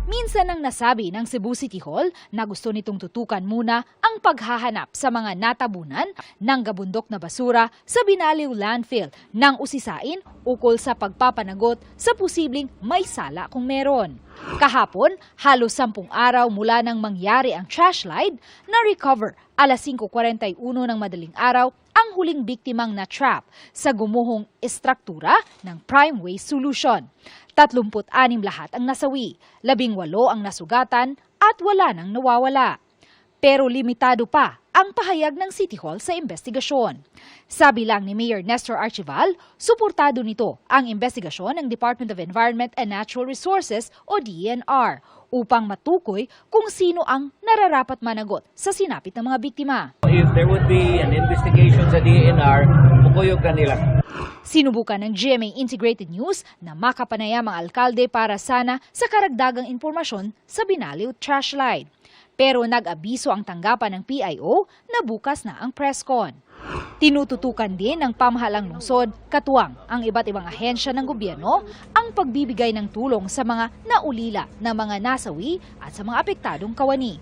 Speaker 15: Minsan nang nasabi ng Cebu City Hall na gusto nitong tutukan muna ang paghahanap sa mga natabunan ng gabundok na basura sa Binaliw Landfill nang usisain ukol sa pagpapanagot sa posibleng may sala kung meron. Kahapon, halos 10 araw mula nang mangyari ang trash slide, na-recover alas 5:41 ng madaling araw ang huling biktimang na-trap sa gumuhong estruktura ng Prime Waste Solution. 36 lahat ang nasawi, 18 ang nasugatan at wala nang nawawala. Pero limitado pa ang pahayag ng City Hall sa investigasyon. Sabi lang ni Mayor Nestor Archival, suportado nito ang investigasyon ng Department of Environment and Natural Resources o DENR upang matukoy kung sino ang nararapat managot sa sinapit ng mga biktima.
Speaker 16: If there would be an investigation sa DENR, mukuyog kanila.
Speaker 15: Sinubukan ng GMA Integrated News na makapanayam ang alkalde para sana sa karagdagang impormasyon sa Binaliw trash slide. Pero nag-abiso ang tanggapan ng PIO na bukas na ang press con. Tinututukan din ng pamahalang lungsod, katuwang ang iba't ibang ahensya ng gobyerno ang pagbibigay ng tulong sa mga naulila na mga nasawi at sa mga apektadong kawani.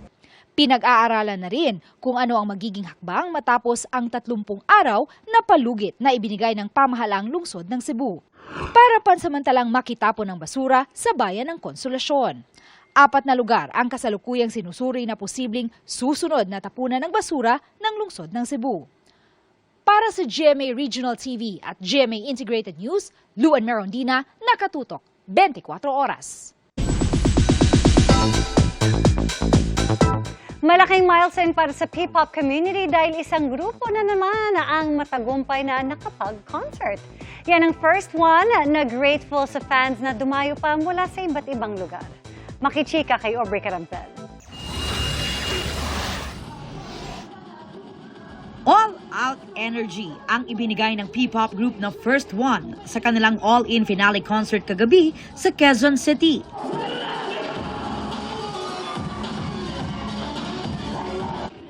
Speaker 15: Pinag-aaralan na rin kung ano ang magiging hakbang matapos ang 30 araw na palugit na ibinigay ng pamahalang lungsod ng Cebu para pansamantalang makitapon ng basura sa bayan ng Konsolasyon. 4 na lugar ang kasalukuyang sinusuri na posibleng susunod na tapunan ng basura ng lungsod ng Cebu. Para sa GMA Regional TV at GMA Integrated News, Luan Merondina, nakatutok 24 oras.
Speaker 17: Malaking milestone para sa P-pop community dahil isang grupo na naman ang matagumpay na nakapag-concert. Yan ang first one na grateful sa fans na dumayo pa mula sa iba't ibang lugar. Makichika kay Aubrey Carampel.
Speaker 19: All-out energy ang ibinigay ng P-pop group na First One sa kanilang all-in finale concert kagabi sa Quezon City.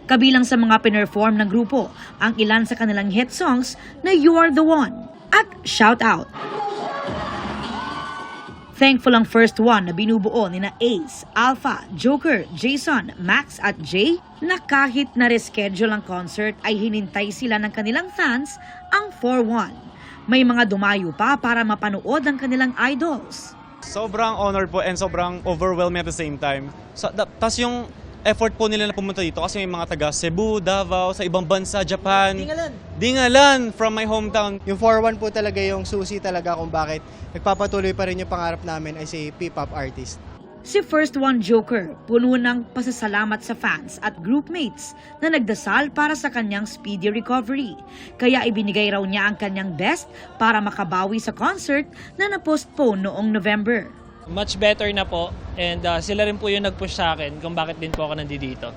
Speaker 19: Kabilang sa mga pinerform ng grupo ang ilan sa kanilang hit songs na You Are The One at Shout Out. Thankful ang First One na binubuo ni na Ace, Alpha, Joker, Jason, Max at Jay na kahit na reschedule ang concert ay hinintay sila ng kanilang fans ang 4-1. May mga dumayo pa para mapanood ang kanilang idols.
Speaker 20: Sobrang honored po and sobrang overwhelming at the same time. Tapos yung effort po nila na pumunta dito kasi may mga taga Cebu, Davao, sa ibang bansa, Japan. Dingalan from my hometown.
Speaker 21: Yung 4-1 po talaga yung susi talaga kung bakit nagpapatuloy pa rin yung pangarap namin as a P-pop artist.
Speaker 19: Si First One Joker, puno ng pasasalamat sa fans at groupmates na nagdasal para sa kanyang speedy recovery. Kaya ibinigay raw niya ang kanyang best para makabawi sa concert na na-postpone noong November.
Speaker 22: Much better na po and sila rin po yung nag-push sa akin kung bakit din po ako nandito.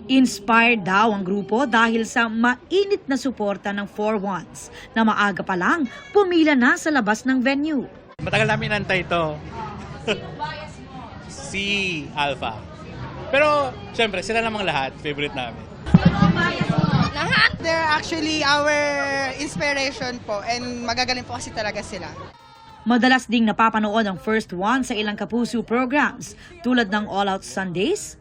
Speaker 19: Inspired daw ang grupo dahil sa mainit na suporta ng 4-1s na maaga pa lang pumila na sa labas ng venue.
Speaker 20: Matagal namin nantay ito. Si Alpha. Pero syempre sila namang lahat, favorite namin.
Speaker 29: Lahat! They're actually our inspiration po and magagaling po kasi talaga sila.
Speaker 19: Madalas ding napapanood ang First One sa ilang Kapuso programs tulad ng All Out Sundays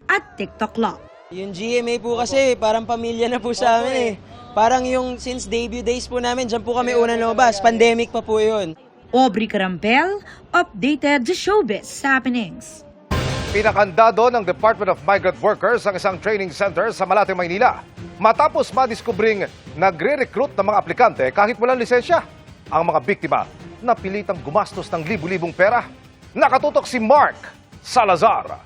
Speaker 19: at TikTok Club.
Speaker 6: Yung GMA po kasi parang pamilya na po sa amin eh. Parang yung since debut days po namin, dyan po kami unang lumabas. Pandemic pa po yun.
Speaker 19: Aubrey Carampel, updated sa showbiz happenings.
Speaker 3: Pinakandado ng Department of Migrant Workers ang isang training center sa Malate, Maynila. Matapos madiskubring nagre-recruit ng mga aplikante kahit walang lisensya. Ang mga biktima napilitang gumastos ng libu-libong pera. Nakatutok si Mark Salazar.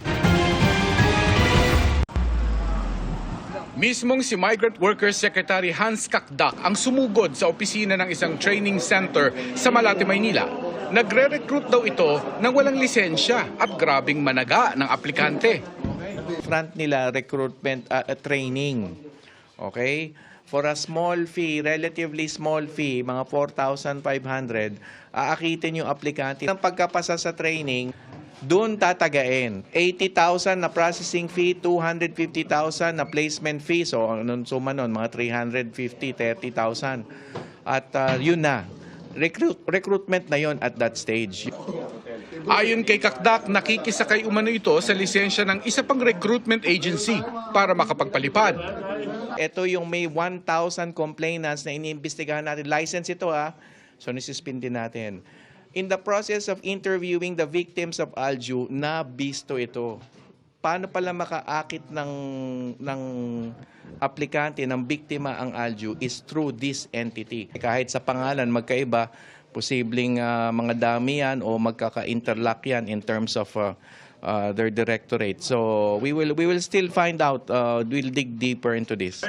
Speaker 7: Mismong si Migrant Workers Secretary Hans Kakdak ang sumugod sa opisina ng isang training center sa Malate, Maynila. Nagre-recruit daw ito ng walang lisensya at grabing managa ng aplikante.
Speaker 13: Front nila recruitment training. Okay? For a small fee, relatively small fee, mga 4,500, aakitin yung aplikante. Ang pagkapasa sa training, doon tatagain. 80,000 na processing fee, 250,000 na placement fee. So, suma nun, mga 350, 30,000. At yun na. Recruitment na yon at that stage.
Speaker 7: Ayon kay Kakdak, nakikisakay umano ito sa lisensya ng isa pang recruitment agency para makapagpalipad.
Speaker 13: Ito yung may 1,000 complainants na iniimbestigahan natin. License ito so nisuspindi natin. In the process of interviewing the victims of Alju, nabisto ito. Paano pala makaakit ng aplikante, ng biktima ang Alju is through this entity. Kahit sa pangalan magkaiba, posibleng mga dami yan o magkaka-interlock yan in terms of their directorate. So we will still find out, we'll dig deeper into this.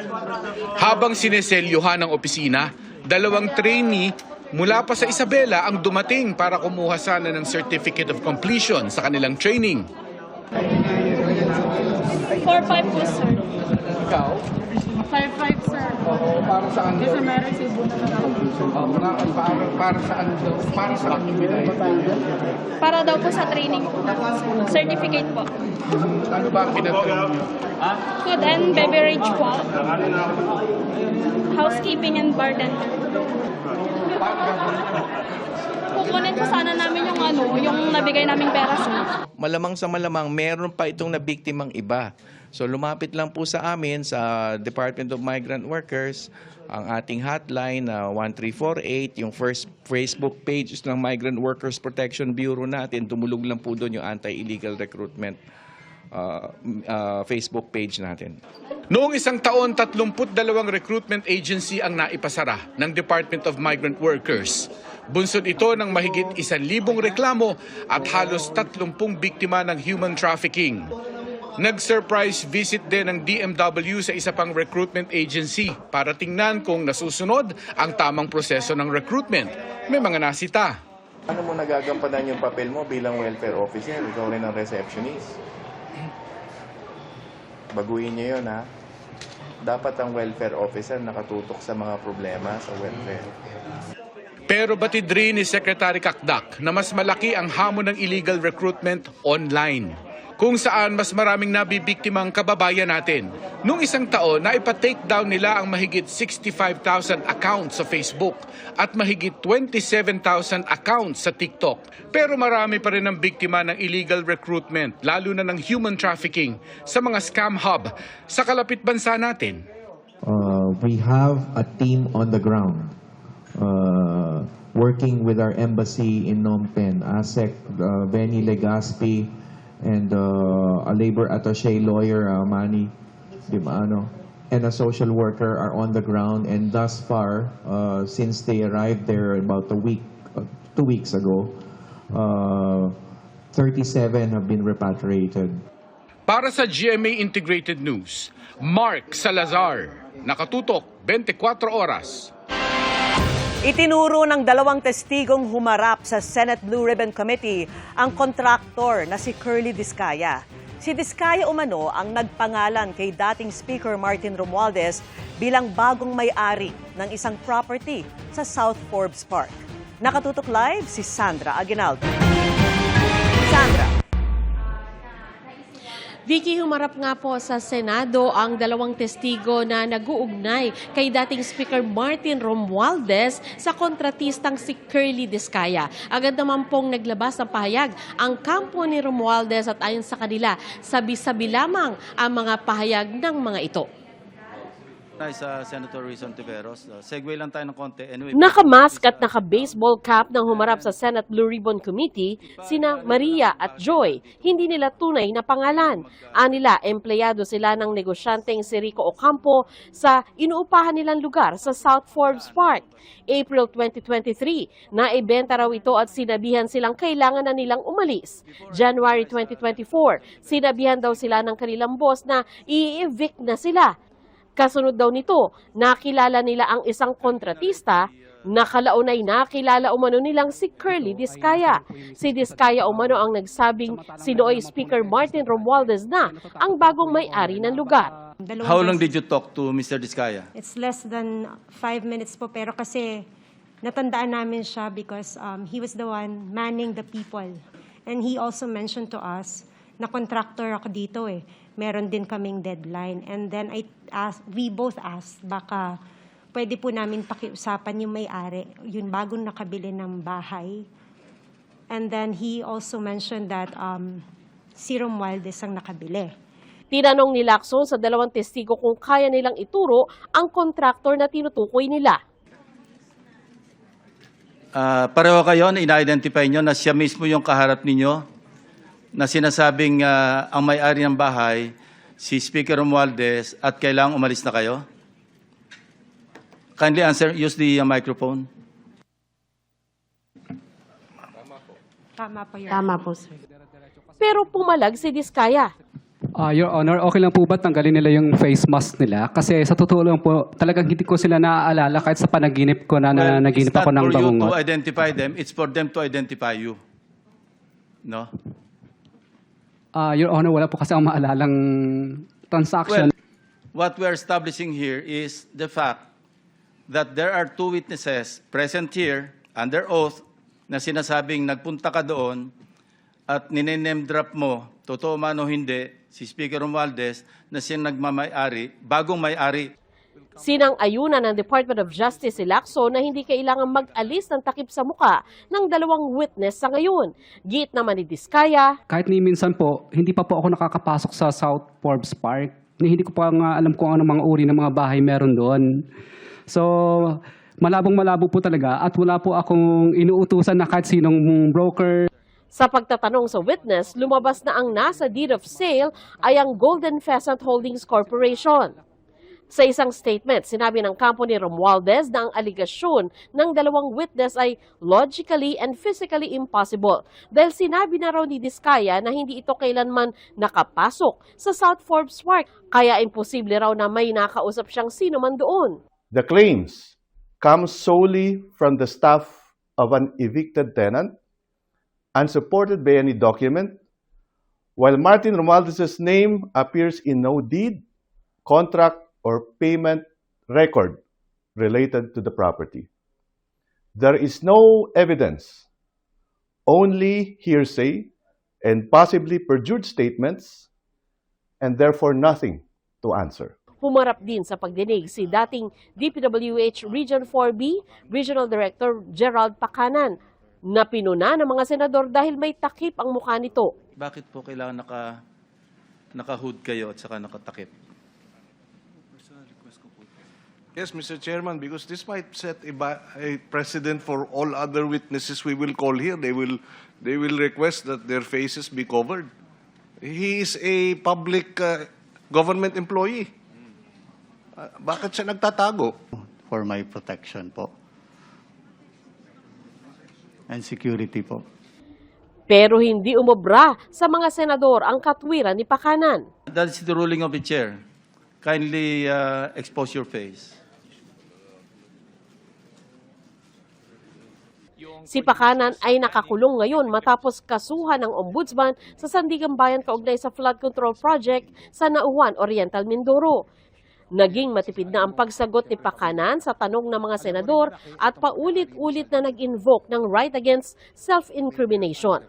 Speaker 7: Habang sineselyuhan ng opisina, 2 trainee mula pa sa Isabela ang dumating para kumuha sana ng Certificate of Completion sa kanilang training.
Speaker 18: 4-5 po, sir.
Speaker 7: Ikaw?
Speaker 18: 5-5, sir.
Speaker 7: Para saan?
Speaker 18: Kasi may resibo na
Speaker 7: Para saan daw? Para saan yung binay?
Speaker 18: Para daw po sa training po. Certificate po.
Speaker 7: Ano ba ang pinag-training?
Speaker 18: Food and beverage po. Housekeeping and bartender. Kukunin po sana namin yung nabigay naming pera, sir.
Speaker 13: Malamang sa malamang, meron pa itong nabiktimang iba. So lumapit lang po sa amin sa Department of Migrant Workers, ang ating hotline na 1348, yung first Facebook page ng Migrant Workers Protection Bureau natin, tumulog lang po doon yung anti-illegal recruitment Facebook page natin.
Speaker 7: Noong isang taon, 32 recruitment agency ang naipasara ng Department of Migrant Workers. Bunsod ito ng mahigit 1,000 reklamo at halos 30 biktima ng human trafficking. Nag-surprise visit din ng DMW sa isa pang recruitment agency para tingnan kung nasusunod ang tamang proseso ng recruitment. May mga nasita.
Speaker 13: Ano mo nagagampanan yung papel mo bilang welfare officer? Ikaw rin ang receptionist. Baguhin niyo yun, ha? Dapat ang welfare officer nakatutok sa mga problema sa welfare.
Speaker 7: Pero batid rin ni Secretary Kakdak na mas malaki ang hamon ng illegal recruitment online, kung saan mas maraming nabibiktimang kababayan natin. Noong isang taon, naipa-take down nila ang mahigit 65,000 accounts sa Facebook at mahigit 27,000 accounts sa TikTok. Pero marami pa rin ang biktima ng illegal recruitment, lalo na ng human trafficking sa mga scam hub sa kalapit bansa natin.
Speaker 23: We have a team on the ground working with our embassy in Phnom Penh, ASEC, Benny Legaspi, and a labor attaché lawyer, Manny Dimano, and a social worker are on the ground. And thus far, since they arrived there about 2 weeks ago, 37 have been repatriated.
Speaker 7: Para sa GMA Integrated News, Mark Salazar, nakatutok 24 oras.
Speaker 4: Itinuro ng 2 testigong humarap sa Senate Blue Ribbon Committee ang kontraktor na si Curly Discaya. Si Discaya umano ang nagpangalan kay dating Speaker Martin Romualdez bilang bagong may-ari ng isang property sa South Forbes Park. Nakatutok live si Sandra Aguinaldo. Sandra.
Speaker 1: Vicky, humarap nga po sa Senado ang dalawang testigo na nag-uugnay kay dating Speaker Martin Romualdez sa kontratistang si Curly Discaya. Agad naman pong naglabas ng pahayag ang kampo ni Romualdez at ayon sa kanila, sabi-sabi lamang ang mga pahayag ng mga ito.
Speaker 5: Sa Senator Rizon Tiveros, segue lang tayo ng konti. Anyway,
Speaker 1: Nakamask at naka-baseball cap nang humarap sa Senate Blue Ribbon Committee sina Maria at Joy. Hindi nila tunay na pangalan. Anila, empleyado sila ng negosyanteng si Rico Ocampo sa inuupahan nilang lugar sa South Forbes Park. April 2023, naibenta raw ito at sinabihan silang kailangan na nilang umalis. January 2024, sinabihan daw sila ng kanilang boss na i-evict na sila. Kasunod daw nito, nakilala nila ang isang kontratista, nakalaunay nakilala umano nilang si Curly Discaya. Si Discaya umano ang nagsabing sinooy Speaker Martin Romualdez na ang bagong may-ari ng lugar.
Speaker 5: how long did you talk to Mr. Discaya?
Speaker 8: It's less than 5 minutes po, pero kasi natandaan namin siya because he was the one manning the people. And he also mentioned to us na contractor ako dito eh. Meron din kaming deadline. And then we both asked, baka pwede po namin pakiusapan yung may-ari, yung bagong nakabili ng bahay. And then he also mentioned that si Romualdez ang nakabili.
Speaker 1: Tinanong ni Lacson sa dalawang testigo kung kaya nilang ituro ang contractor na tinutukoy nila.
Speaker 5: Pareho kayo na ina-identify nyo na siya mismo yung kaharap ninyo na sinasabing ang may-ari ng bahay, si Speaker Romualdez, at kailangang umalis na kayo? Kindly answer, use the microphone.
Speaker 8: Tama po yun.
Speaker 1: Tama po, sir. Pero pumalag si Discaya.
Speaker 9: Your Honor, okay lang po ba tanggalin nila yung face mask nila? Kasi sa totoo lang po, talagang hindi ko sila naaalala kahit sa panaginip ko na naginip ako ng bangungot.
Speaker 5: It's not for you to identify them, it's for them to identify you. No?
Speaker 9: Your Honor, wala po kasi ang maalalang transaction.
Speaker 5: Well, what we are establishing here is the fact that there are two witnesses present here under oath na sinasabing nagpunta ka doon at nine-name drop mo, totoo man o hindi, si Speaker Romualdez na siya nagmamay-ari, bagong may-ari.
Speaker 1: Sinang-ayunan ng Department of Justice si Lacson na hindi kailangan mag-alis ng takip sa muka ng dalawang witness sa ngayon. Giit naman ni Discaya.
Speaker 9: Kahit ni minsan po, hindi pa po ako nakakapasok sa South Forbes Park. Hindi ko pa nga alam kung anong mga uri ng mga bahay meron doon. So, malabong-malabo po talaga at wala po akong inuutusan na kahit sinong broker.
Speaker 1: Sa pagtatanong sa witness, lumabas na ang nasa deed of sale ay ang Golden Pheasant Holdings Corporation. Sa isang statement, sinabi ng kampo ni Romualdez na ang aligasyon ng dalawang witness ay logically and physically impossible dahil sinabi na raw ni Discaya na hindi ito kailanman nakapasok sa South Forbes Park, kaya imposible raw na may nakausap siyang sino man doon.
Speaker 10: The claims come solely from the staff of an evicted tenant, unsupported by any document, while Martin Romualdez's name appears in no deed, contract, or payment record related to the property. There is no evidence, only hearsay and possibly perjured statements, and therefore nothing to answer.
Speaker 1: Humarap din sa pagdinig si dating DPWH Region 4B Regional Director Gerald Pacanan na pinuna ng mga senador dahil may takip ang mukha nito.
Speaker 5: Bakit po kailangan naka-hood kayo at saka nakatakip?
Speaker 24: Yes, Mr. Chairman, because this might set a precedent for all other witnesses we will call here. They will request that their faces be covered. He is a public government employee. Bakit siya nagtatago?
Speaker 25: For my protection po. And security po.
Speaker 1: Pero hindi umobra sa mga senador ang katwiran ni Pacanan.
Speaker 5: That is the ruling of the chair. Kindly expose your face.
Speaker 1: Si Pacanan ay nakakulong ngayon matapos kasuhan ng ombudsman sa Sandigan Bayan kaugnay sa flood control project sa Nauan, Oriental Mindoro. Naging matipid na ang pagsagot ni Pacanan sa tanong ng mga senador at paulit-ulit na nag-invoke ng right against self-incrimination.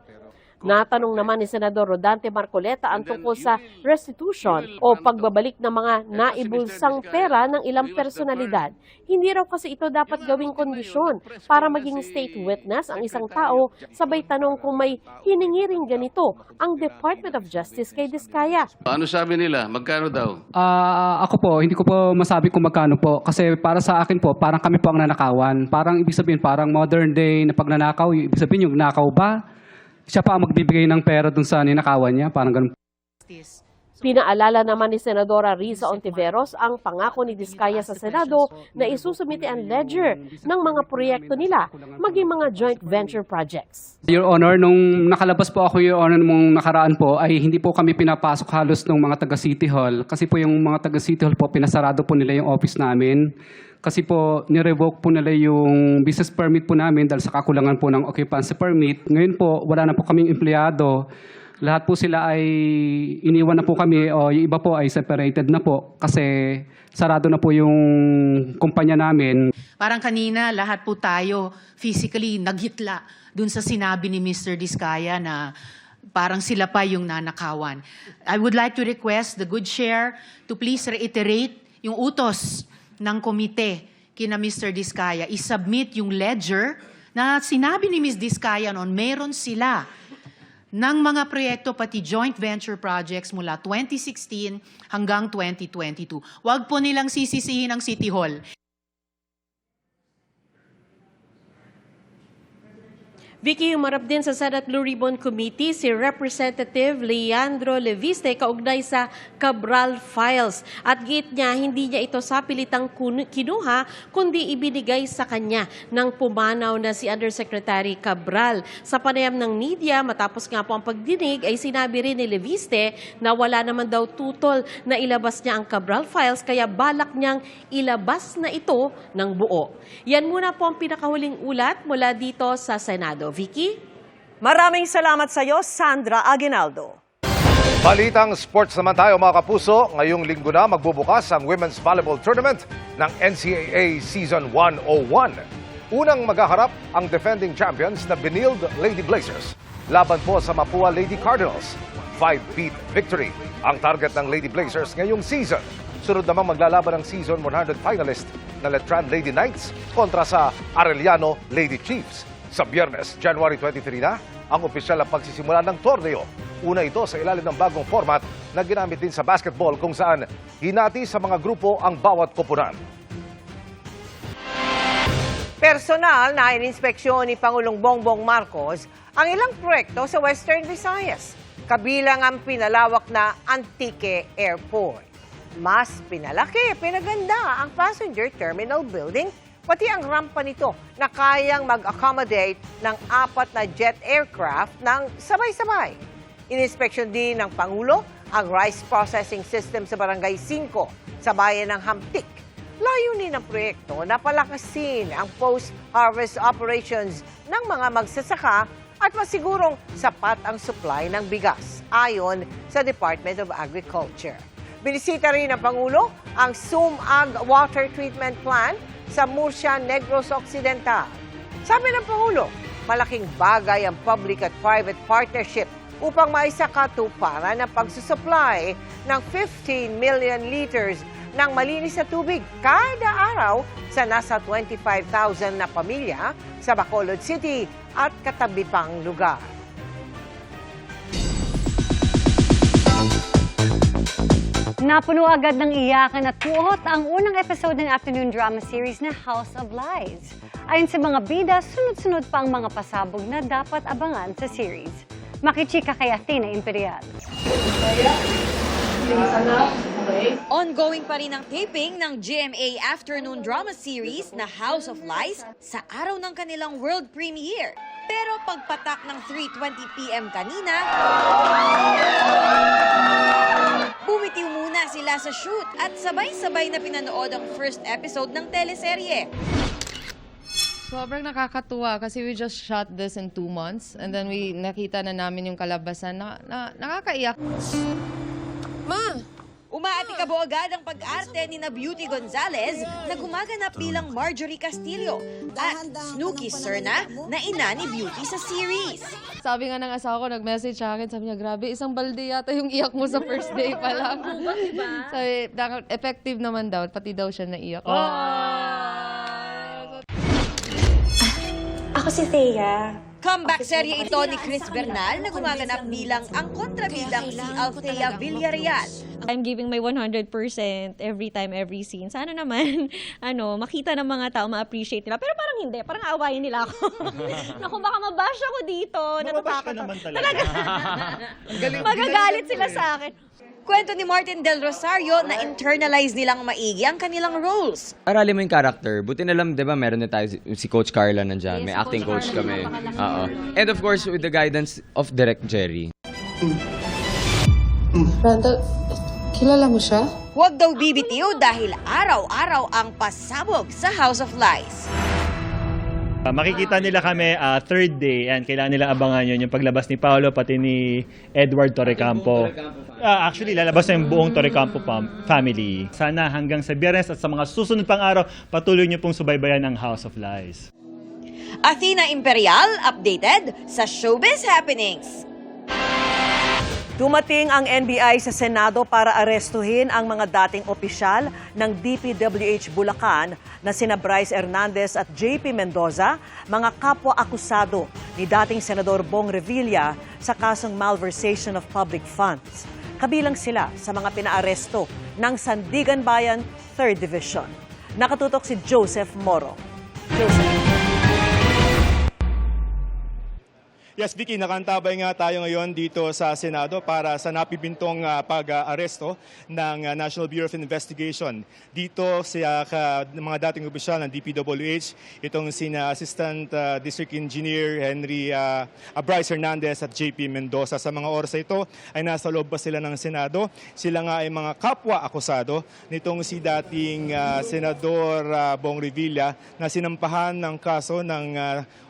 Speaker 1: Natanong naman ni Senador Rodante Marcoleta ang tungkol sa restitution o pagbabalik ng mga naibulsang pera ng ilang personalidad. Hindi raw kasi ito dapat gawing kondisyon para maging state witness ang isang tao, sabay tanong kung may hiningiring ganito ang Department of Justice kay Diskaya.
Speaker 2: Ano sabi nila? Magkano daw?
Speaker 9: Ako po, hindi ko po masabi kung magkano po. Kasi para sa akin po, parang kami po ang nanakawan. Parang ibig sabihin, parang modern day na pagnanakaw, ibig sabihin yung nakaw ba? Siya pa ang magbibigay ng pera dun sa ninakawan niya, parang ganun.
Speaker 1: Pinaalala naman ni Senadora Riza Ontiveros ang pangako ni Diskaya sa Senado na isusumite ang ledger ng mga proyekto nila, maging mga joint venture projects.
Speaker 9: Your Honor, nung nakalabas po ako, Your Honor, nung nakaraan po, ay hindi po kami pinapasok halos ng mga taga City Hall. Kasi po yung mga taga City Hall po, pinasarado po nila yung office namin. Kasi po, nirevoke po nila yung business permit po namin dahil sa kakulangan po ng occupancy permit. Ngayon po, wala na po kaming empleyado. Lahat po sila ay iniwan na po kami o yung iba po ay separated na po kasi sarado na po yung kumpanya namin.
Speaker 11: Parang kanina, lahat po tayo physically naghitla dun sa sinabi ni Mr. Diskaya na parang sila pa yung nanakawan. I would like to request the good chair to please reiterate yung utos ng komite kina Mr. Diskaya. I-submit yung ledger na sinabi ni Ms. Diskaya noon, meron sila ng mga proyekto pati joint venture projects mula 2016 hanggang 2022. Huwag po nilang sisisihin ang City Hall.
Speaker 1: Vicky, humarap din sa Senate Blue Ribbon Committee si Representative Leandro Leviste kaugnay sa Cabral Files. At giit niya, hindi niya ito sa pilitang kinuha, kundi ibinigay sa kanya ng pumanaw na si Undersecretary Cabral. Sa panayam ng media, matapos nga po ang pagdinig, ay sinabi rin ni Leviste na wala naman daw tutol na ilabas niya ang Cabral Files, kaya balak niyang ilabas na ito ng buo. Yan muna po ang pinakahuling ulat mula dito sa Senado. Vicky?
Speaker 4: Maraming salamat sa iyo, Sandra Aguinaldo.
Speaker 3: Balitang sports naman tayo mga kapuso. Ngayong linggo na magbubukas ang Women's Volleyball Tournament ng NCAA Season 101. Unang maghaharap ang defending champions na Benilde Lady Blazers laban po sa Mapua Lady Cardinals. 5-beat victory ang target ng Lady Blazers ngayong season. Sunod namang maglalaban ang Season 100 finalist na Letran Lady Knights kontra sa Arellano Lady Chiefs. Sa Biyernes, January 23 na, ang opisyal na pagsisimula ng torneo. Una ito sa ilalim ng bagong format na ginamit din sa basketball kung saan hinati sa mga grupo ang bawat koponan.
Speaker 12: Personal na ininspeksyon ni Pangulong Bongbong Marcos ang ilang proyekto sa Western Visayas, kabilang ang pinalawak na Antique Airport. Mas pinalaki, pinaganda ang passenger terminal building, pati ang rampa nito na kayang mag-accommodate ng 4 na jet aircraft ng sabay-sabay. Ininspeksyon din ng Pangulo ang rice processing system sa Barangay 5 sa bayan ng Hamtik. Layunin ng proyekto na palakasin ang post-harvest operations ng mga magsasaka at masigurong sapat ang supply ng bigas, ayon sa Department of Agriculture. Binisita rin ng Pangulo ang Sumag Water Treatment Plant sa Murcia, Negros Occidental. Sabi ng Pangulo, malaking bagay ang public at private partnership upang maisakatuparan ang pagsusupply ng 15 million liters ng malinis na tubig kada araw sa nasa 25,000 na pamilya sa Bacolod City at katabi pang lugar.
Speaker 17: Napuno agad ng iyakan at puot ang unang episode ng afternoon drama series na House of Lies. Ayon sa mga bida, sunod-sunod pa ang mga pasabog na dapat abangan sa series. Makichika kay Athena Imperial.
Speaker 14: Ongoing pa rin ang taping ng GMA afternoon drama series na House of Lies sa araw ng kanilang world premiere. Pero pagpatak ng 3:20 PM kanina, bumitiw muna sila sa shoot at sabay-sabay na pinanood ang first episode ng teleserye.
Speaker 15: Sobrang nakakatuwa kasi we just shot this in 2 months and then nakita na namin yung kalabasan na nakakaiyak.
Speaker 16: Ma,
Speaker 14: Umaatikabo agad ang pag-arte ni na Beauty Gonzalez na gumaganap bilang Marjorie Castillo at Snooki Serna na ina ni Beauty sa series.
Speaker 15: Sabi nga ng asawa ko, nag-message sa akin, sabi niya, grabe, isang balde yata yung iyak mo sa first day pa lang. Sabi, effective naman daw, pati daw siya naiyak.
Speaker 18: Ako si Thea.
Speaker 14: Comeback serye ito ni Chris Bernal na gumaganap bilang ang kontrabidang si Althea Villarreal.
Speaker 18: I'm giving my 100% every time, every scene. Sana naman, makita ng mga tao, ma-appreciate nila. Pero parang hindi, parang aawayin nila ako. Naku, baka mabash ako dito.
Speaker 6: Mababash ka naman talaga.
Speaker 18: Magagalit sila sa akin.
Speaker 14: Kwento ni Martin Del Rosario na internalize nilang maigi ang kanilang roles.
Speaker 16: Aralin mo yung character. Buti na lang, di ba, meron na tayo si Coach Carla nandyan. May acting coach kami. And of course, with the guidance of Direct Jerry.
Speaker 15: Randall, kilala mo siya?
Speaker 14: Huwag daw bibitiw dahil araw-araw ang pasabog sa House of Lies.
Speaker 6: Makikita nila kami third day and kailangan nila abangan yun, yung paglabas ni Paolo pati ni Edward Torrecampo. Actually, lalabas na yung buong Torrecampo family. Sana hanggang sa Biyernes at sa mga susunod pang araw, patuloy niyo pong subaybayan ang House of Lies.
Speaker 14: Athena Imperial, updated sa Showbiz Happenings.
Speaker 4: Dumating ang NBI sa Senado para arestuhin ang mga dating opisyal ng DPWH Bulacan na sina Bryce Hernandez at JP Mendoza, mga kapwa-akusado ni dating Senador Bong Revilla sa kasong malversation of public funds. Kabilang sila sa mga pinaaresto ng Sandigan Bayan 3rd Division. Nakatutok si Joseph Moro. Joseph.
Speaker 6: Yes, Vicky, nakantabay nga tayo ngayon dito sa Senado para sa napibintong pag-aresto ng National Bureau of Investigation. Dito sa mga dating opisyal ng DPWH, itong sina Assistant District Engineer Bryce Hernandez at JP Mendoza. Sa mga oras ito ay nasa loob pa sila ng Senado. Sila nga ay mga kapwa-akusado nitong si dating Senador Bong Revilla na sinampahan ng kaso ng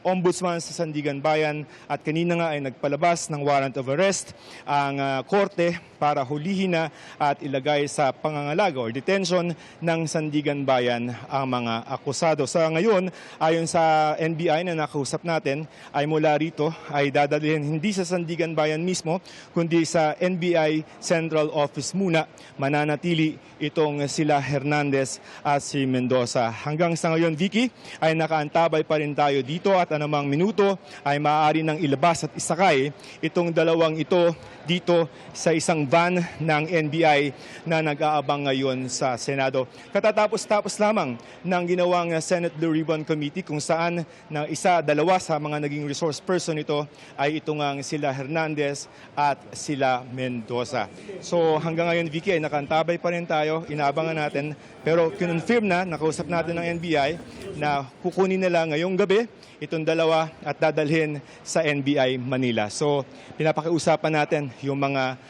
Speaker 6: Ombudsman sa Sandigan Bayan at kanina nga ay nagpalabas ng warrant of arrest ang korte para hulihin na at ilagay sa pangangalaga o detention ng Sandigan Bayan ang mga akusado. Sa ngayon, ayon sa NBI na nakausap natin, ay mula rito ay dadalhin hindi sa Sandigan Bayan mismo, kundi sa NBI Central Office muna. Mananatili itong sila Hernandez at si Mendoza. Hanggang sa ngayon, Vicky, ay nakaantabay pa rin tayo dito at anumang minuto ay maaari nang ilabas at isakay itong dalawang ito dito sa isang van ng NBI na nag-aabang ngayon sa Senado. Katatapos-tapos lamang ng ginawang Senate Blue Ribbon Committee kung saan na dalawa sa mga naging resource person ito ay ito ngang sila Hernandez at sila Mendoza. So hanggang ngayon, Vicky, ay nakantabay pa rin tayo, inaabangan natin, pero kinonfirm na, nakausap natin ng NBI na kukunin nila ngayong gabi itong dalawa at dadalhin sa NBI Manila. So pinapakiusapan natin yung mga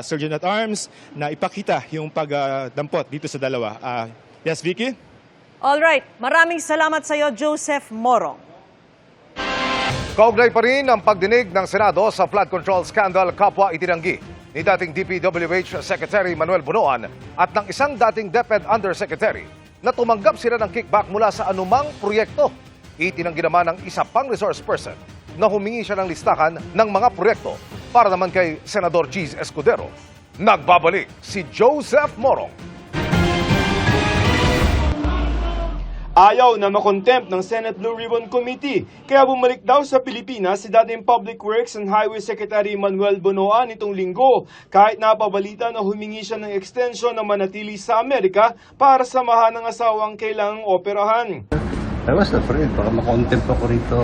Speaker 6: Surgeon at Arms na ipakita yung pagdampot dito sa dalawa. Yes, Vicky?
Speaker 4: Alright, maraming salamat sa iyo, Joseph Moro.
Speaker 3: Kaugnay pa rin ang pagdinig ng Senado sa flood control scandal kapwa itinanggi ni dating DPWH Secretary Manuel Bunoan at ng isang dating DepEd Undersecretary na tumanggap sila ng kickback mula sa anumang proyekto. Itinanggi naman ng isa pang resource person na humingi siya ng listahan ng mga proyekto para naman kay Senador Cheese Escudero. Nagbabalik si Joseph Moro.
Speaker 6: Ayaw na makontempt ng Senate Blue Ribbon Committee, kaya bumalik daw sa Pilipinas si dating Public Works and Highway Secretary Manuel Bunoan itong linggo, kahit napabalita na humingi siya ng extension na manatili sa Amerika para samahan ng asawang kailangang operahan.
Speaker 25: I was afraid, baka makontempt ako rito.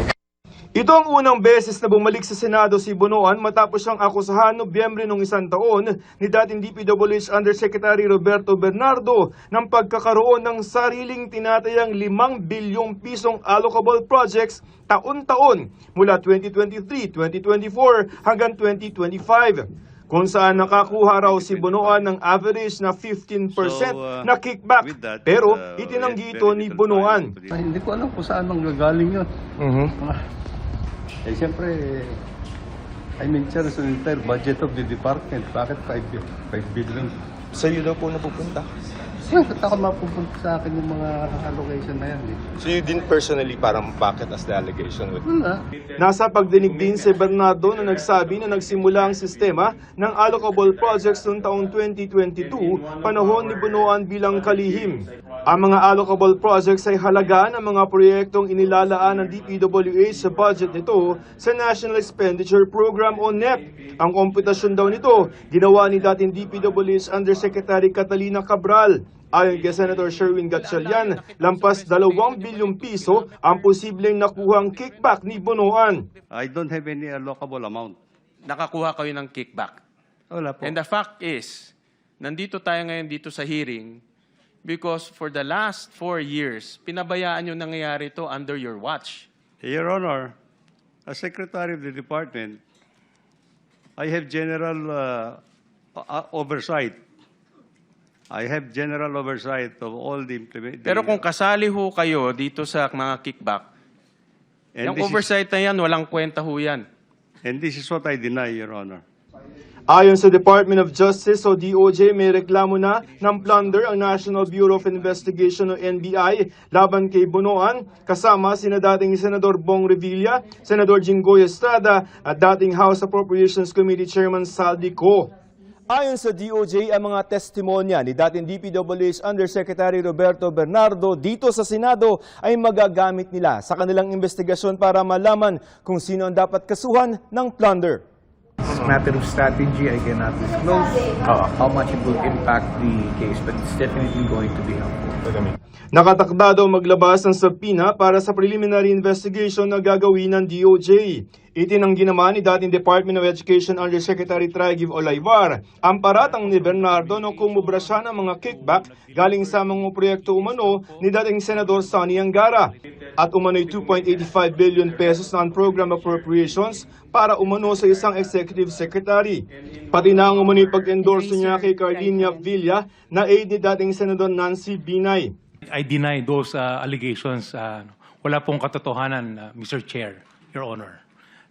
Speaker 6: Ito ang unang beses na bumalik sa Senado si Bunoan matapos siyang akusahan Nobyembre noong isang taon ni dating DPWH Undersecretary Roberto Bernardo ng pagkakaroon ng sariling tinatayang 5 bilyong pisong allocable projects taon-taon mula 2023, 2024 hanggang 2025. Kung saan nakakuha raw si Bunoan ng average na 15% na kickback. Pero itinanggi ito ni Bunoan.
Speaker 25: Hindi ko alam kung saan ang gagaling yun. Eh, siyempre, I mean, sir, so the entire budget of the department, bakit 5 billion?
Speaker 6: Sa iyo daw po napupunta.
Speaker 25: Bakit ako mapupunta sa akin yung mga allocation na yan?
Speaker 6: So you didn't personally parang bakit as the allegation with...
Speaker 25: Wala.
Speaker 6: Nasa pagdinig din si Bernardo na nagsabi na nagsimula ang sistema ng allocable projects noong taong 2022, panahon ni Bunoan bilang kalihim. Ang mga allocable projects ay halaga ng mga proyektong inilalaan ng DPWH sa budget nito sa National Expenditure Program o NEP. Ang komputasyon daw nito, ginawa ni dating DPWH Undersecretary Catalina Cabral. Ayon kay Senator Sherwin Gatchalian, lampas 2 bilyong piso ang posibleng nakuhang kickback ni Bunoan.
Speaker 25: I don't have any allocable amount.
Speaker 13: Nakakuha kayo ng kickback.
Speaker 25: Wala po.
Speaker 13: And the fact is, nandito tayo ngayon dito sa hearing because for the last 4 years, pinabayaan yung nangyayari ito under your watch.
Speaker 25: Your Honor, as Secretary of the Department, I have general oversight. I have general oversight of all the implementation.
Speaker 13: Pero kung kasali ho kayo dito sa mga kickback, yung oversight na yan, walang kwenta ho yan.
Speaker 25: And this is what I deny, Your Honor.
Speaker 6: Ayon sa Department of Justice o DOJ, may reklamo na ng plunder ang National Bureau of Investigation o NBI laban kay Bunoan, kasama sina dating Senador Bong Revilla, Senador Jinggoy Estrada at dating House Appropriations Committee Chairman Saldi Co. Ayon sa DOJ, ang mga testimonya ni dating DPWH Undersecretary Roberto Bernardo dito sa Senado ay magagamit nila sa kanilang investigasyon para malaman kung sino ang dapat kasuhan ng plunder.
Speaker 19: It's a matter of strategy. I cannot disclose how much it will impact the case, but it's definitely going to be helpful.
Speaker 6: Nakatakda daw maglabas ng subpoena para sa preliminary investigation na gagawin ng DOJ. Itinanggi naman ni dating Department of Education Undersecretary Traigiv Olayvar ang paratang ni Bernardo na kumubra siya ng mga kickback galing sa mga proyekto umano ni dating Senador Sonny Angara at umano'y 2.85 billion pesos non-program appropriations para umano sa isang executive secretary. Pati na ang umano'y pag-endorso niya kay Carlina Villa na aide ni dating Senador Nancy Binay.
Speaker 20: I deny those allegations. Wala pong katotohanan, Mr. Chair, Your Honor.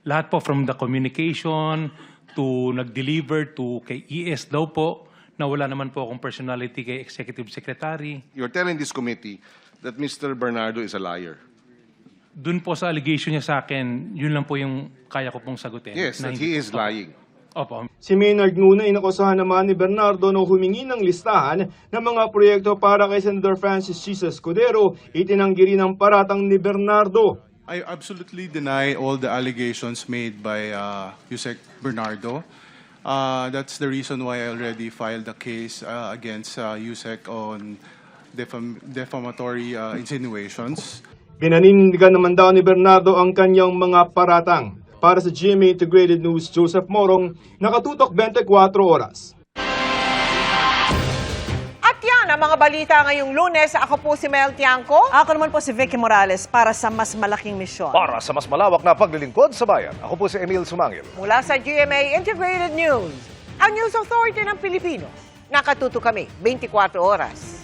Speaker 20: Lahat po from the communication to nag-deliver to kay ES daw po na wala naman po akong personality kay Executive Secretary.
Speaker 24: You're telling this committee that Mr. Bernardo is a liar.
Speaker 20: Dun po sa allegation niya sa akin, yun lang po yung kaya ko pong sagutin.
Speaker 24: Yes, that he is lying.
Speaker 20: Opo.
Speaker 6: Si Maynard Nuna inakusahan naman ni Bernardo na humingi ng listahan ng mga proyekto para kay Senator Francis Jesus Cordero. Itinanggi rin ang paratang ni Bernardo.
Speaker 21: I absolutely deny all the allegations made by Yusek Bernardo. That's the reason why I already filed a case against Yusek on defamatory insinuations.
Speaker 6: Pinaninindigan naman daw ni Bernardo ang kanyang mga paratang. Para sa GMA Integrated News, Joseph Morong, nakatutok 24 oras.
Speaker 12: At yan ang mga balita ngayong Lunes. Ako po si Mel Tiangco.
Speaker 4: Ako naman po si Vicky Morales para sa mas malaking misyon.
Speaker 3: Para sa mas malawak na paglilingkod sa bayan, ako po si Emil Sumangil.
Speaker 12: Mula sa GMA Integrated News, ang News Authority ng Pilipino. Nakatuto kami 24 oras.